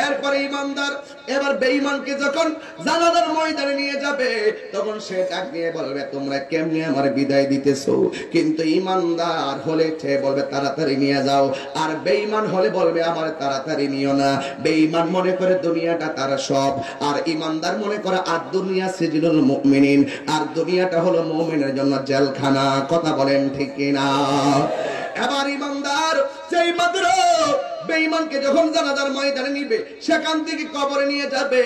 এরপরে ইমানদার এবার বেঈমানকে যখন জানাজার ময়দানে নিয়ে যাবে তখন সে ডাক দিয়ে বলবে তোমরা কেমনে আমার বিদায় দিতেছো? কিন্তু ইমানদার হলে সে বলবে তাড়াতাড়ি নিয়ে যাও, আর বেঈমান হলে বলবে আমার তাড়াতাড়ি নিও না। বেঈমান মনে করে দুনিয়াটা তার সব, আর ইমানদার মনে করে আর দুনিয়া সিজনুল মুমিনিন, আর দুনিয়াটা হলো মুমিনের জন্য জেলখানা। কথা বলেন ঠিক কিনা? এবার ইমানদার সেই মাত্র বেঈমানকে যখন জানাজার ময়দানে নিবে সেখান থেকে কবরে নিয়ে যাবে,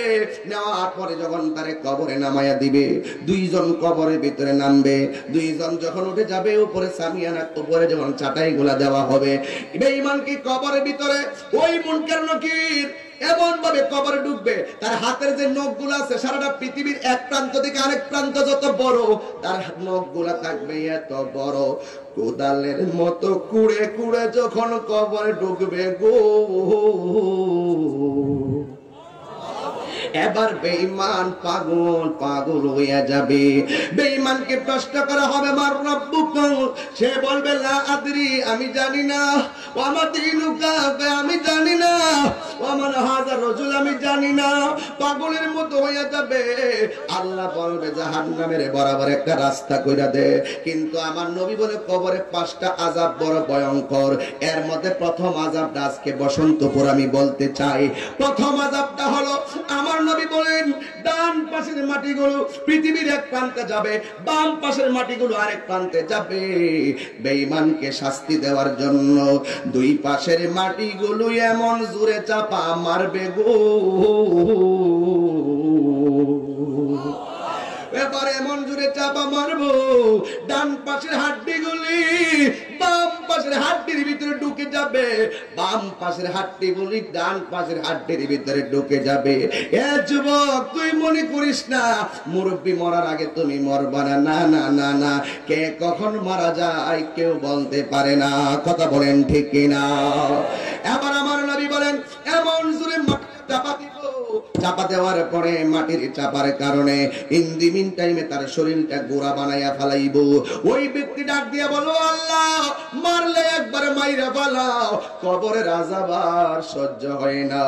নেওয়ার পরে যখন তারে কবরে নামায়া দিবে, দুইজন কবরের ভিতরে নামবে। দুইজন যখন উঠে যাবে উপরে সামিয়ানা উপরে যখন চাটাই গুলা দেওয়া হবে, বেঈমানকে কবরের ভিতরে ওই মুনকার নকির এমন ভাবে কবরে ঢুকবে তার হাতের যে নখগুলো আছে সারাটা পৃথিবীর এক প্রান্ত থেকে আরেক প্রান্ত যত বড়, তার নখগুলা থাকবে এত বড়। কোদালের মতো কুড়ে কুড়ে যখন কবরে ঢুকবে গো, এবার বেঈমান পাগল পাগল হইয়া যাবে। বেঈমানকে প্রশ্ন করা হবে মার রব্বুকা, সে বলবে লা আদরি, আমি জানি না। ওয়া মা দীনুকা, আমি জানি না। ওয়া মান হাযা রাজুল, আমি জানি না। পাগলের মতো হইয়া যাবে। আল্লাহ বলবে জাহান্নামের বরাবর একটা রাস্তা কইরা দে। কিন্তু আমার নবী বলে কবরে 5টা আযাব বড় ভয়ঙ্কর। এর মধ্যে প্রথম আযাবটা আজকে বসন্তপুর আমি বলতে চাই। প্রথম আযাবটা হলো আমার নবী বলেন ডান পাশের মাটিগুলো পৃথিবীর এক প্রান্তে যাবে, বাম পাশের মাটিগুলো আরেক প্রান্তে যাবে। বেঈমানকে শাস্তি দেওয়ার জন্য দুই পাশের মাটিগুলো এমন জোরে চাপা মারবে গো, এবারে এমন জোরে চাপা মারবো ডান পাশের হাড্ডিগুলি বাম পাশের হাড্ডির ভিতরে ঢুকে যাবে, বাম পাশের হাড্ডিগুলি ডান পাশের হাড্ডির ভিতরে ঢুকে যাবে। এ যুবক তুই মনে করিস না মুরব্বি মরার আগে তুমি মরবা না। না না না না, কে কখন মারা যায় কেউ বলতে পারে না। কথা বলেন ঠিক কিনা? এবার আমার নবী বলেন এমন জোরে চাপা দিব, চাপা দেওয়ার পরে মাটির চাপার কারণে ইন দি মিন টাইমে তার শরীরটা গোড়া বানাইয়া ফেলাইব। ওই ব্যক্তি ডাক দিয়া বলো আল্লাহ মারলে একবার মাইরা ফেলাও, কবরের আযাব আর সহ্য হয় না।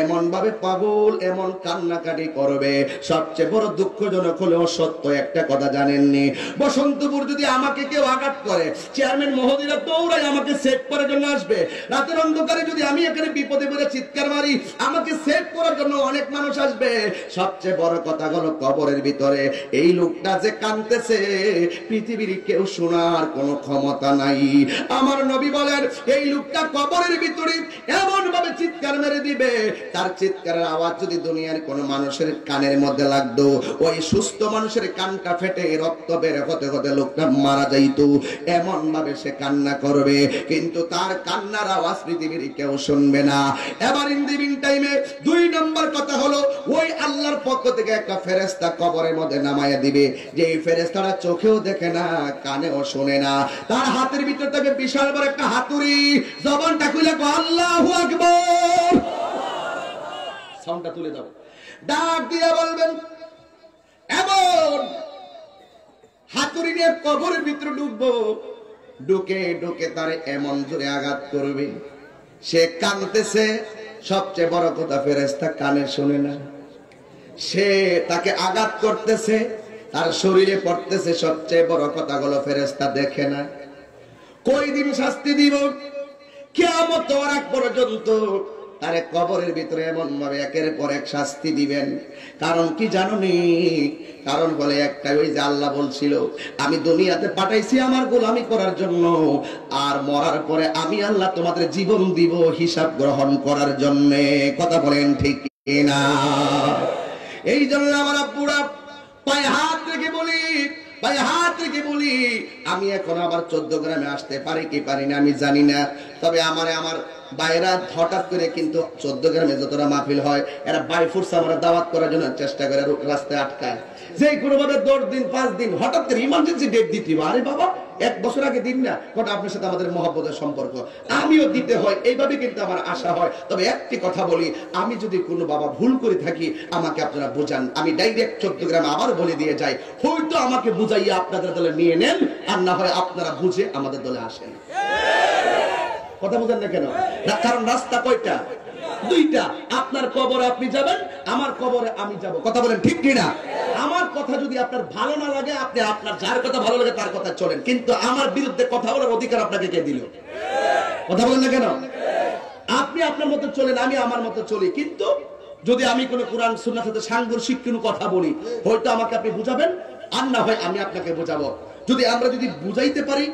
এমন ভাবে পাগল এমন কান্নাকাটি করবে। সবচেয়ে বড় দুঃখজনক হলেও সত্য একটা কথা জানেননি, বসন্তপুর যদি আমাকে কেউ আঘাত করে চেয়ারম্যান মহোদয়রা দৌড়াই আমাকে সেভ করার জন্য আসবে। রাতের অন্ধকারে যদি আমি এখানে বিপদে পড়ে চিৎকার মারি আমাকে সেভ করার জন্য অনেক মানুষ আসবে। সবচেয়ে বড় কথা হলো কবরের ভিতরে এই লোকটা যে কাঁদতেছে পৃথিবীর কেউ শোনার কোনো ক্ষমতা নাই। আমার নবী বলেন এই লোকটা কবরের ভিতরে এমন ভাবে চিৎকার মেরে দিবে, তার চিৎকারের আওয়াজ যদি দুনিয়ার কোনো মানুষের কানের মধ্যে লাগতো ওই সুস্থ মানুষের কানটা ফেটে রক্ত বের হতে হতে লোকটা মারা যাইতো। এমন ভাবে সে কান্না করবে, কিন্তু তার কান্নার আওয়াজ পৃথিবীর কেউ শুনবে না। এবার ইন দি মিন টাইমে 2 নম্বর কথা হলো ওই আল্লাহর পক্ষ থেকে একটা ফেরেশতা কবরের মধ্যে নামায়া দিবে, যে এই ফেরেশতাটা চোখেও দেখে না কানেও শোনে না। তার হাতের ভিতর থেকে বিশাল বড় একটা হাতুড়ি, জবানটা খুলে কো আল্লাহু আকবার, সাউন্ডটা তুলে দাও, ডাক দিয়ে বলবেন এমন হাতুড়ি নিয়ে কবরের ভিতরে ঢুকবো, ঢুকে ঢুকে তারে এমন জোরে আঘাত করবে সে কাঁদতেছে। সবচেয়ে বড় কথা ফেরেশতা কানে শুনে না, সে তাকে আঘাত করতেছে তার শরীরে পড়তেছে। সবচেয়ে বড় কথা হলো ফেরেশতা দেখে না। কই দিন শাস্তি দিব? কিয়ামত হওয়ার আগ পর্যন্ত তারে কবরের ভিতরে এমন ভাবে একের পর এক শাস্তি দিবেন। কারণ কি জানোনি? কারণ বলে একটাই, ওই যে আল্লাহ বলছিল আমি দুনিয়াতে পাঠাইছি আমার গোলামি করার জন্য, আর মরার পরে আমি আল্লাহ তোমাদের জীবন দিব হিসাব গ্রহণ করার জন্য। কথা বলেন ঠিক না? এই জন্য আমার আব্বুরা পায়ে হাত রেখে বলি, পায়ে হাত রেখে বলি আমি এখন আবার 14 গ্রামে আসতে পারি কি পারি না আমি জানি না, তবে আমার বাইরা হঠাৎ করে কিন্তু 14 গ্রামে যতটা মাহফিল হয় এরা বাই ফোর্স আমরা দাওয়াত করার জন্য চেষ্টা করে রাস্তায় আটকায়, যে কোনো ভাবে 10 দিন 5 দিন হঠাৎ করে ইমার্জেন্সি ডেট দিতে। আরে বাবা 1 বছর আগে দিন না, কোটা আপনার সাথে আমাদের মহব্বতের সম্পর্ক, আমিও দিতে হয়, এইভাবে কিন্তু আমার আশা হয়। তবে একটি কথা বলি, আমি যদি কোনো বাবা ভুল করে থাকি আমাকে আপনারা বুঝান, আমি ডাইরেক্ট 14 গ্রাম আবার বলে দিয়ে যাই, হয়তো আমাকে বুঝাইয়া আপনাদের দলে নিয়ে নেন, আর না হয় আপনারা বুঝে আমাদের দলে আসেন। কথা বুঝেন না কেন? কারণ রাস্তা কয়টা? দুইটা। আপনার কবরে আপনি যাবেন, আমার কবরে আমি যাব। কথা বলেন ঠিক কিনা? আমার কথা যদি আপনার ভালো না লাগে, আপনি আপনার যার কথা ভালো লাগে তার কথা চলেন, কিন্তু আমার বিরুদ্ধে কথা বলার অধিকার আপনাকে কে দিল? কথা বলেন না কেন? আপনি আপনার মতো চলেন, আমি আমার মতো চলি, কিন্তু যদি আমি কোনো কোরআন সুন্নাহর সাথে সাংঘর্ষিক কোনো কথা বলি, হয়তো আমাকে আপনি বুঝাবেন, আর না হয় আমি আপনাকে বোঝাবো। যদি আমরা বুঝাইতে পারি,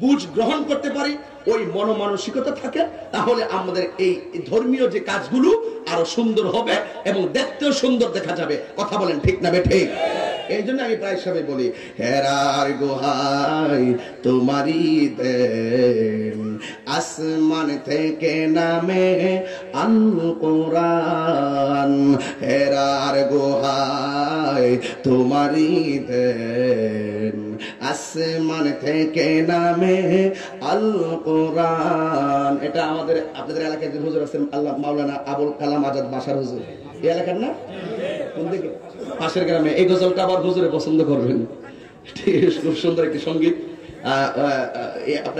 বুঝ গ্রহণ করতে পারি, ওই মনোমানসিকতা থাকে, তাহলে আমাদের এই ধর্মীয় যে কাজগুলো আরো সুন্দর হবে এবং দেখতেও সুন্দর দেখা যাবে। কথা বলেন ঠিক না বেঠিক? এই জন্য আমি প্রায় সবাই বলি, হেরার গোহাই তোমারি দেন, আসমান থেকে নামে আল কোরআন। হেরার গোহাই তোমারি দেন, আসমান থেকে নামে আল কোরআন। এটা আমাদের আপনাদের এলাকায় যে হুজুর আছেন, আল্লাহ মাওলানা আবুল কালাম আজাদ বাসার হুজুর, এই এলাকার না? কোন দিকে? পাশের গ্রামে। এই গজলটা আবার হুজুরে পছন্দ করবেন, খুব সুন্দর একটি সঙ্গীত।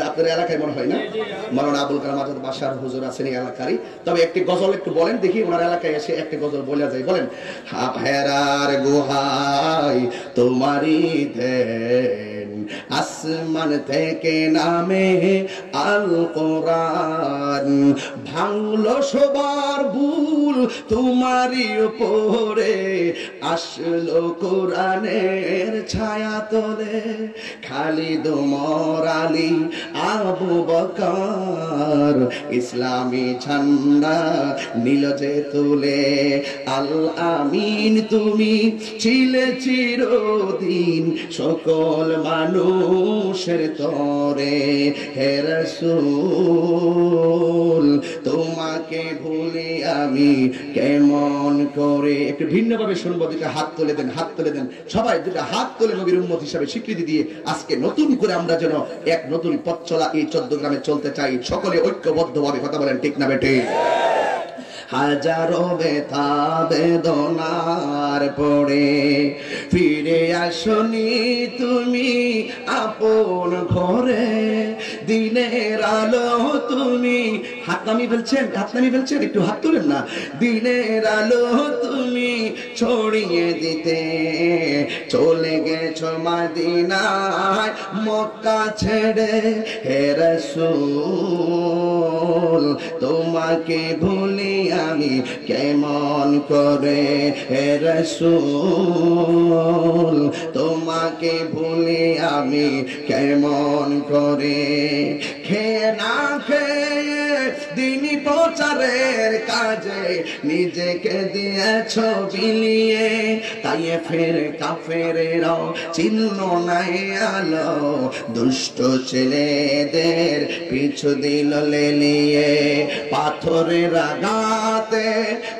আপনার এলাকায় মনে হয় না মাওলানা আবুল কালাম আজাদ বাসার হুজুর আছেন এই এলাকারই। তবে একটি গজল একটু বলেন দেখি, ওনার এলাকায় এসে একটি গজল বলা যায়, বলেন। হেরার গুহাই তোমারি দেন, আসমান থেকে নামে আল কোরআন। ভাঙলো সবার ভুল তোমারই উপরে, আসলো কোরআনের ছায়া তলে। খালিদ ওমর আলী আবু বকর, ইসলামী ঝান্ডা নীল যে তুলে। আল আমিন তুমি ছিলে চিরদিন সকল মানুষের তরে। হে রাসূল তোমাকে ভুলে আমি কেমন করে। একটু ভিন্নভাবে শুনবো, দুটা হাত তুলে দেন, হাত তুলে দেন সবাই, দুটা হাত তুলে নবীর উম্মত হিসাবে স্বীকৃতি দিয়ে আজকে নতুন করে আমরা যেন এক নতুন পথ চলা এই 14 গ্রামে চলতে চাই, সকলে ঐক্যবদ্ধভাবে। কথা বলেন ঠিক না বেঠিক? হাজারো ব্যথা বেদনার পরে ফিরে আসনি তুমি আপন ঘরে। দিনের আলো তুমি, হাত নামিয়ে ফেলছেন, হাত নামিয়ে ফেলছেন, একটু হাত তুলেন না। দিনের আলো তুমি ছড়িয়ে দিতে চলে গেছো মদিনায় মক্কা ছেড়ে। হে রাসূল তোমাকে ভুলি আমি কেমন করে। হে রাসূল তোমাকে ভুলি আমি কেমন করে। খেয়ে না খেয়ে দিনী প্রচারের কাজে নিজেকে দিয়েছ বিলিয়ে। তাইয়ে ফের কাফেরেরাও চিহ্ন নাই আলো, দুষ্ট ছেলেদের পিছু দিল লেলিয়ে। পাথরের আঘাতে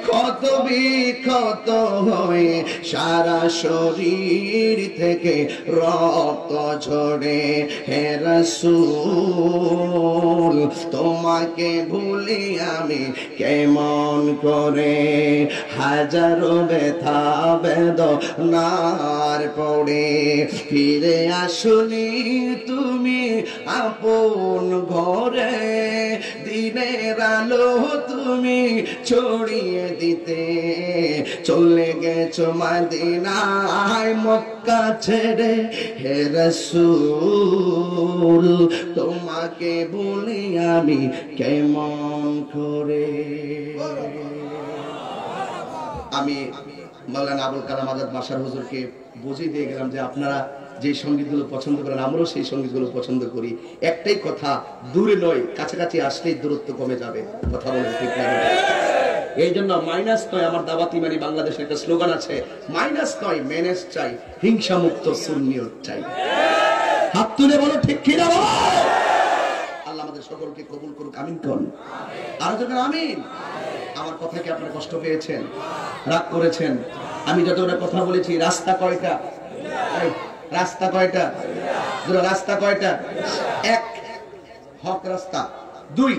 ক্ষত বিক্ষত হয়ে সারা শরীর থেকে রক্ত ঝরে। হে রাসূল তোমাকে ভুলি আমি কেমন করে। হাজারো ব্যথা বেদনার পড়ে ফিরে আসনি তুমি আপন ঘরে। দিনের আলো তুমি ছড়িয়ে দিতে চলে গেছো মদিনায় মক্কা ছেড়ে। হে রাসূল তোমাকে বলি আমি কেমন করে। আমি মাওলানা আবুল কালাম আজাদ বাসার হুজুরকে বুঝিয়ে দিয়ে গেলাম যে আপনারা যে সঙ্গীতগুলো পছন্দ করেন, আমরাও সেই সঙ্গীতগুলো পছন্দ করি। একটাই কথা, দূরে নয়, কাছাকাছি আসলেই দূরত্ব কমে যাবে। কথা বলেন ঠিক না? এই জন্য মাইনাস নয়, আমার দাওয়াত ইমানি বাংলাদেশের একটা স্লোগান আছে, মাইনাস নয় ম্যানেজ চাই, হিংসা মুক্ত সুন্নিয়ত চাই। হাত তুলে বলো ঠিক কিনা? আল্লাহ আমাদের সকলকে কবুল করুক, আমিন কোন। আর যখন আমিন। আমার কথা কি আপনারা কষ্ট পেয়েছেন, রাগ করেছেন? আমি যতটা কথা বলেছি, রাস্তা কয়টা? রাস্তা কয়টা? রাস্তা কয়টা? এক, হক রাস্তা; দুই,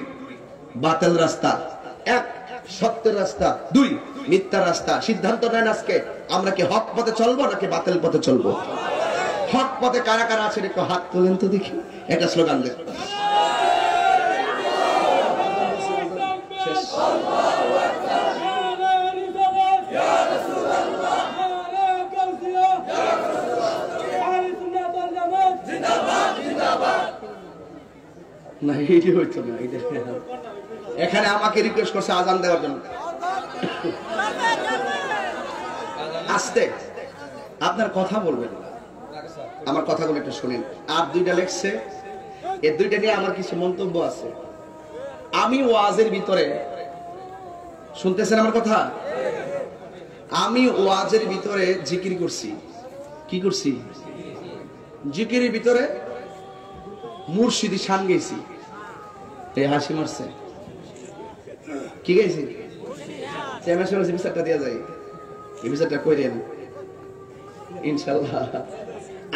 বাতিল রাস্তা; এক, সত্যের রাস্তা; দুই, মিথ্যা রাস্তা। সিদ্ধান্ত নেন আজকে, আমরা কি হক পথে চলবো নাকি বাতিল পথে চলবো? হক পথে কারা কারা আছেন একটু হাত তোলেন তো দেখি, একটা স্লোগান দেন। এইটি হইতো না, এখানে আমাকে রিকোয়েস্ট করছে আজান দেওয়ার জন্য। আস্তে আপনার কথা বলবেন, আমার কথাগুলো একটু শুনেন। আর দুইটা লেখছে, এই দুইটা নিয়ে আমার কিছু মন্তব্য আছে। আমি ওয়াজের ভিতরে, শুনতেছেন আমার কথা, আমি ওয়াজের ভিতরে জিকির করছি। কি করছি? জিকিরের ভিতরে মুর্শিদি শান গেছি। এই হাসি মারছে, কি গেছি? বিচারটা দেওয়া যায়, এই বিচারটা কই দেন ইনশাল্লাহ।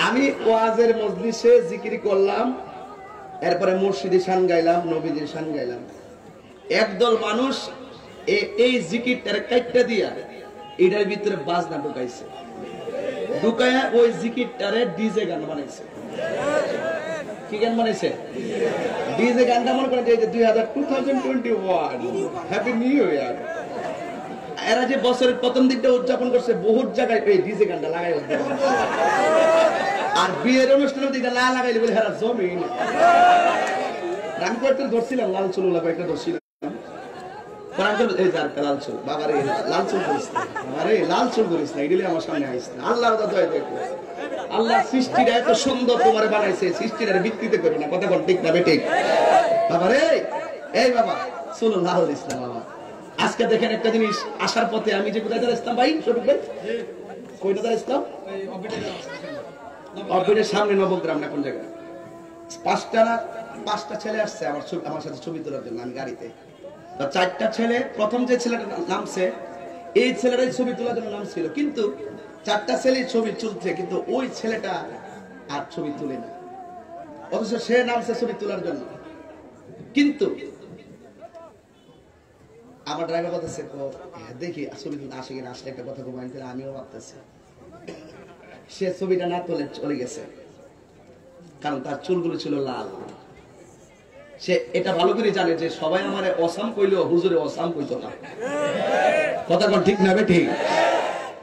আমি ওয়াজের মজলিসে জিকির করলাম, এরপরে মুর্শিদি শান গাইলাম, নবীজির শান গাইলাম। একদল মানুষ এই জিকিরটার কাইটটা দিয়া এটার ভিতরে বাজনা ঢুকাইছে, ঢুকায়া ওই জিকিরটারে ডিজে গান বানাইছে। কি গান বানাইছে? ডিজে গানটা মনে করেন যে 2021 হ্যাপি নিউ ইয়ার। এরা যে বছরের প্রথম দিকটা উদযাপন করছে, বহুত জায়গায় এই ডিজে গানটা লাগাই, আর বিয়ের অনুষ্ঠানের দিকটা না লাগাইলে বলে হেরা জমিন। আমি কয়েকটা ধরছিলাম, লাল চুল কয়েকটা ধরছিলাম, লাল চুল বাবারে, লাল চুল করিস না বাবারে, লাল চুল করিস না, এগুলি আমার সামনে আইস না। আল্লাহ আল্লাহ সৃষ্টিটা এত সুন্দর তোমার বানাইছে, সৃষ্টিটার ভিত্তিতে করবে না, কথা বল ঠিক না বেঠিক বাবারে? এই বাবা সাল্লাল্লাহু আলাইহি ওয়াসাল্লাম। বাবা আজকে দেখেন একটা জিনিস, আসার পথে আমি যে কোথায় দাঁড়াইছিলাম ভাই, শরীফ ভাই কইটা দাঁড়াইছিলাম? অফিসের সামনে, নবগ্রাম না কোন জায়গায়। পাঁচটা ছেলে আসছে আমার সাথে ছবি তোলার জন্য। আমি গাড়িতে, চারটা ছেলে, প্রথম যে ছেলেটা নামছে এই ছেলেটাই ছবি তোলার জন্য নাম ছিল, কিন্তু চারটা ছেলে ছবি তুলছে, কিন্তু ওই ছেলেটা আর ছবি তুলে না, অথচ সে নামছে ছবি তোলার জন্য। কিন্তু আমার ড্রাইভার বলতেছে, দেখি ছবি তুলতে আসে কিনা, আসলে একটা কথা ঘুমাই, আমিও ভাবতেছি সে ছবিটা না তুলে চলে গেছে, কারণ তার চুলগুলো ছিল লাল। সে এটা ভালো করে জানে যে সবাই আমার অসাম কইলেও হুজুরে অসাম কইতো না, কথা কোন ঠিক না বেঠিক?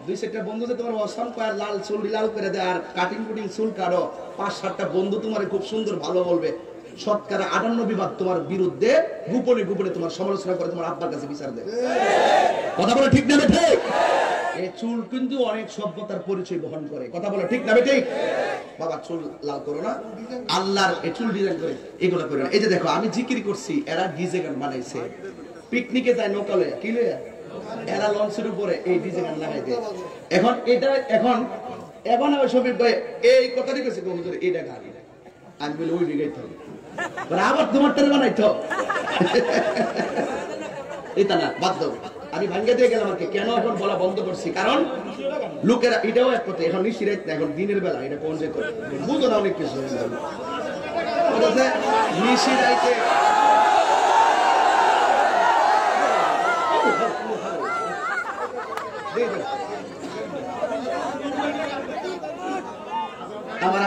দুই চারটা বন্ধু যে তোমার অসাম কয়, লাল চুল লাল করে দেয়, আর কাটিং কুটিং চুল কাটো, 5-7টা বন্ধু তোমার খুব সুন্দর ভালো বলবে, শতকরা 58 তোমার বিরুদ্ধে গোপনে গোপনে তোমার সমালোচনা করে, তোমার আব্বার কাছে বিচার দেয়, কথা বলে ঠিক না বেঠিক? এই চুল কিন্তু অনেক সভ্যতার পরিচয় বহন করে, কথা বলে ঠিক না বেঠিক? বাবা চুল লাল করো না, আল্লাহর এই চুল ডিজাইন করে এগুলো করে না। এই যে দেখো আমি জিকির করছি, এরা ডিজে গান বানাইছে। পিকনিকে যায় নৌকা লইয়া, কি লইয়া, এরা লঞ্চের উপরে এই ডিজে গান লাগাই দেয়। এখন এটা এখন আমি ছবি এই কথাটি কইছি, এইটা গান আমি বলি ওই গাইতে হবে, আবার তোমার টানে বানাইতো এটা না, বাধ্য আমি ভাঙ্গে দিয়ে গেলাম। আর কেন এখন বলা বন্ধ করছি, কারণ লোকেরা এটাও এক কথা, এখন নিশিরাত না, এখন দিনের বেলা, এটা কোন যে করে বুঝো না, অনেক কিছু নিশিরাইতে আমার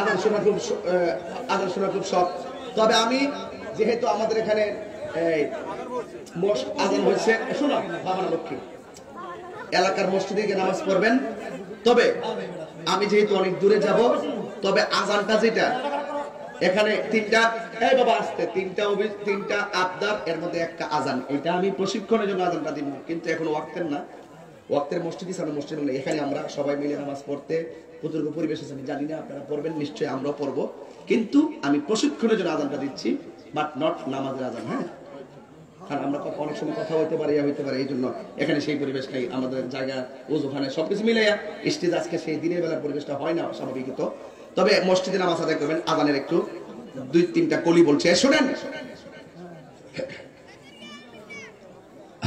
আদর্শনা খুব শখ। তবে আমি যেহেতু আমাদের এখানে আজান হয়েছে, শোনো বাবা লক্ষ্মী, এলাকার মসজিদে গিয়ে নামাজ পড়বেন। তবে আমি যেহেতু অনেক দূরে যাব, তবে আজানটা যেটা এখানে তিনটা, এই বাবা আসতে তিনটা আবদার, এর মধ্যে একটা আজান, এটা আমি প্রশিক্ষণের জন্য আজানটা দিব, কিন্তু এখন ওয়াক্তের না, ওয়াক্তের মসজিদ সামনে মসজিদ নেই। এখানে আমরা সবাই মিলে নামাজ পড়তে বুজুর্গ পরিবেশ আছে, আমি জানি না আপনারা পড়বেন, নিশ্চয়ই আমরাও পড়বো, কিন্তু আমি প্রশিক্ষণের জন্য আজানটা দিচ্ছি, বাট নট নামাজের আজান। হ্যাঁ, কারণ আমরা অনেক সময় কথা হইতে পারি, এই জন্য এখানে সেই পরিবেশ নাই, আমাদের জায়গা ওখানে সবকিছু মিলাইয়া স্টেজ আজকে সেই দিনের বেলার পরিবেশটা হয় না স্বাভাবিকত। তবে মসজিদে নামাজ আদায় করবেন, আজানের একটু 2-3টা কলি বলছে, শোনেন।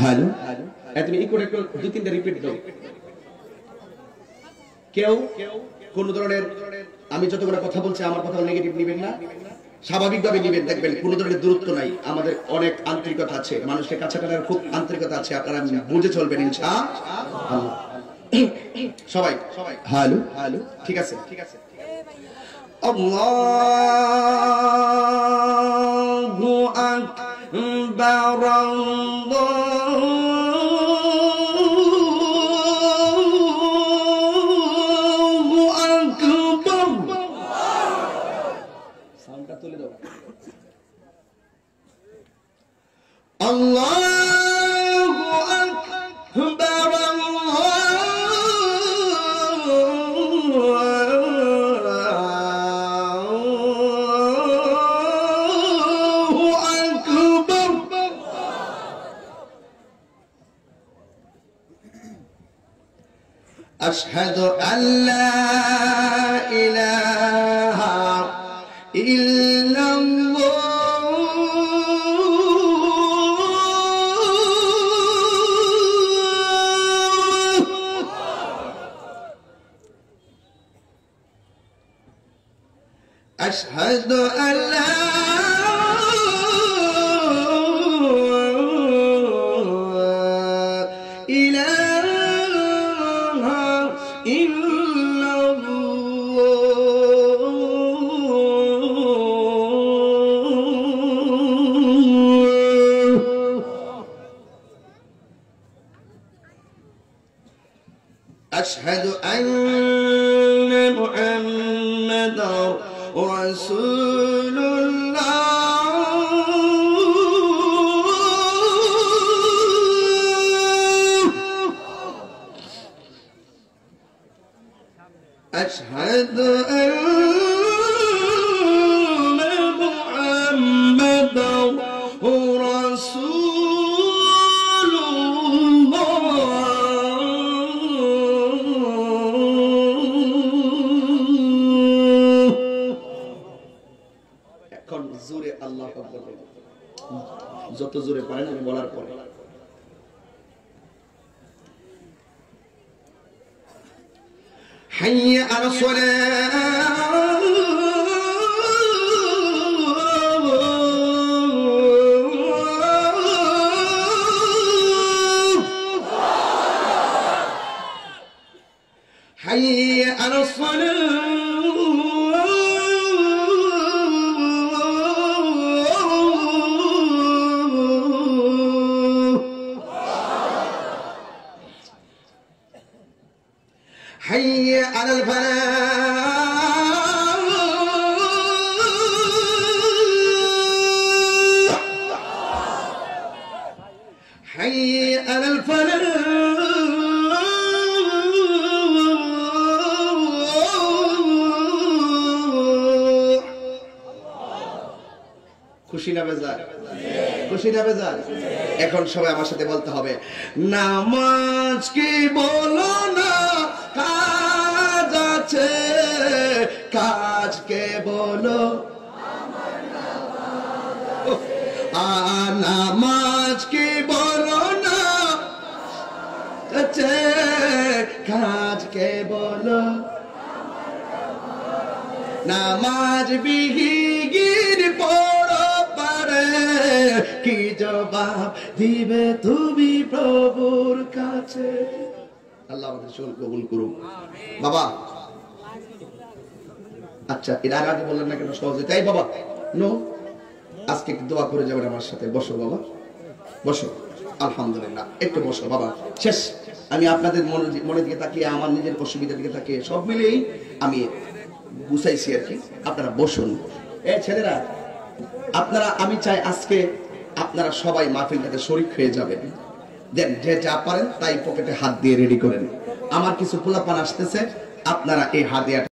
হ্যালো, তুমি ই করে একটু 2-3টা রিপিট দাও। কেউ কোন ধরনের, আমি যতগুলো কথা বলছি আমার কথা নেগেটিভ নিবেন না, স্বাভাবিকভাবে নিবেন, দেখবেন কোনো ধরনের দূরত্ব নাই, আমাদের অনেক আন্তরিকতা আছে, মানুষের কাছে টানার খুব আন্তরিকতা আছে, আপনারা বুঝে চলবেন ইনশাআল্লাহ। সবাই হ্যালো, ঠিক আছে, আল্লাহু আকবার, আল্লাহু আকবার, আল্লাহু আকবার। আশহাদু আল্লা ইলাহা ইল্লাল্লাহ, أشهد أن لا إله إلا الله، أشهد أن محمدا رسول الله، أشهد أن محمدا رسول الله। এখন জোরে আল্লাহু আকবার বলুন, যত জোরে পারেন আমি বলার পরে। হাইয়া আলাস সালাহ, হাইয়া আলাস সালাহ, حي على الفلاح، حي على الفلاح، খুশি না বেজার? খুশি না বেজার? এখন সবাই আমার সাথে বলতে হবে, নামাজ কি বলো না কাজ আছে, কাজকে বলো নামাজ কি বলো না আছে, কাজকে বলো নামাজ বিহীন পড়ো পারে, কি জবাব দিবে তুমি প্রভুর কাছে? আল্লাহ আমাদের সকল কবুল করুন। বাবা আচ্ছা, এর আগে বললেন না কেন সহজে? তাই বাবা নো, আজকে একটু দোয়া করে যাবেন আমার সাথে। বসো বাবা, বসো। আলহামদুলিল্লাহ, একটু বসো বাবা। শেষ। আমি আপনাদের মনের দিকে তাকিয়ে, আমার নিজের অসুবিধার দিকে তাকিয়ে, সব মিলেই আমি বুঝাইছি আর কি। আপনারা বসুন। এই ছেলেরা, আপনারা, আমি চাই আজকে আপনারা সবাই মাহফিলটাতে শরীক হয়ে যাবেন। দেন যে যা পারেন তাই পকেটে হাত দিয়ে রেডি করেন। আমার কিছু পোলাপান আসতেছে, আপনারা এই হাদিয়া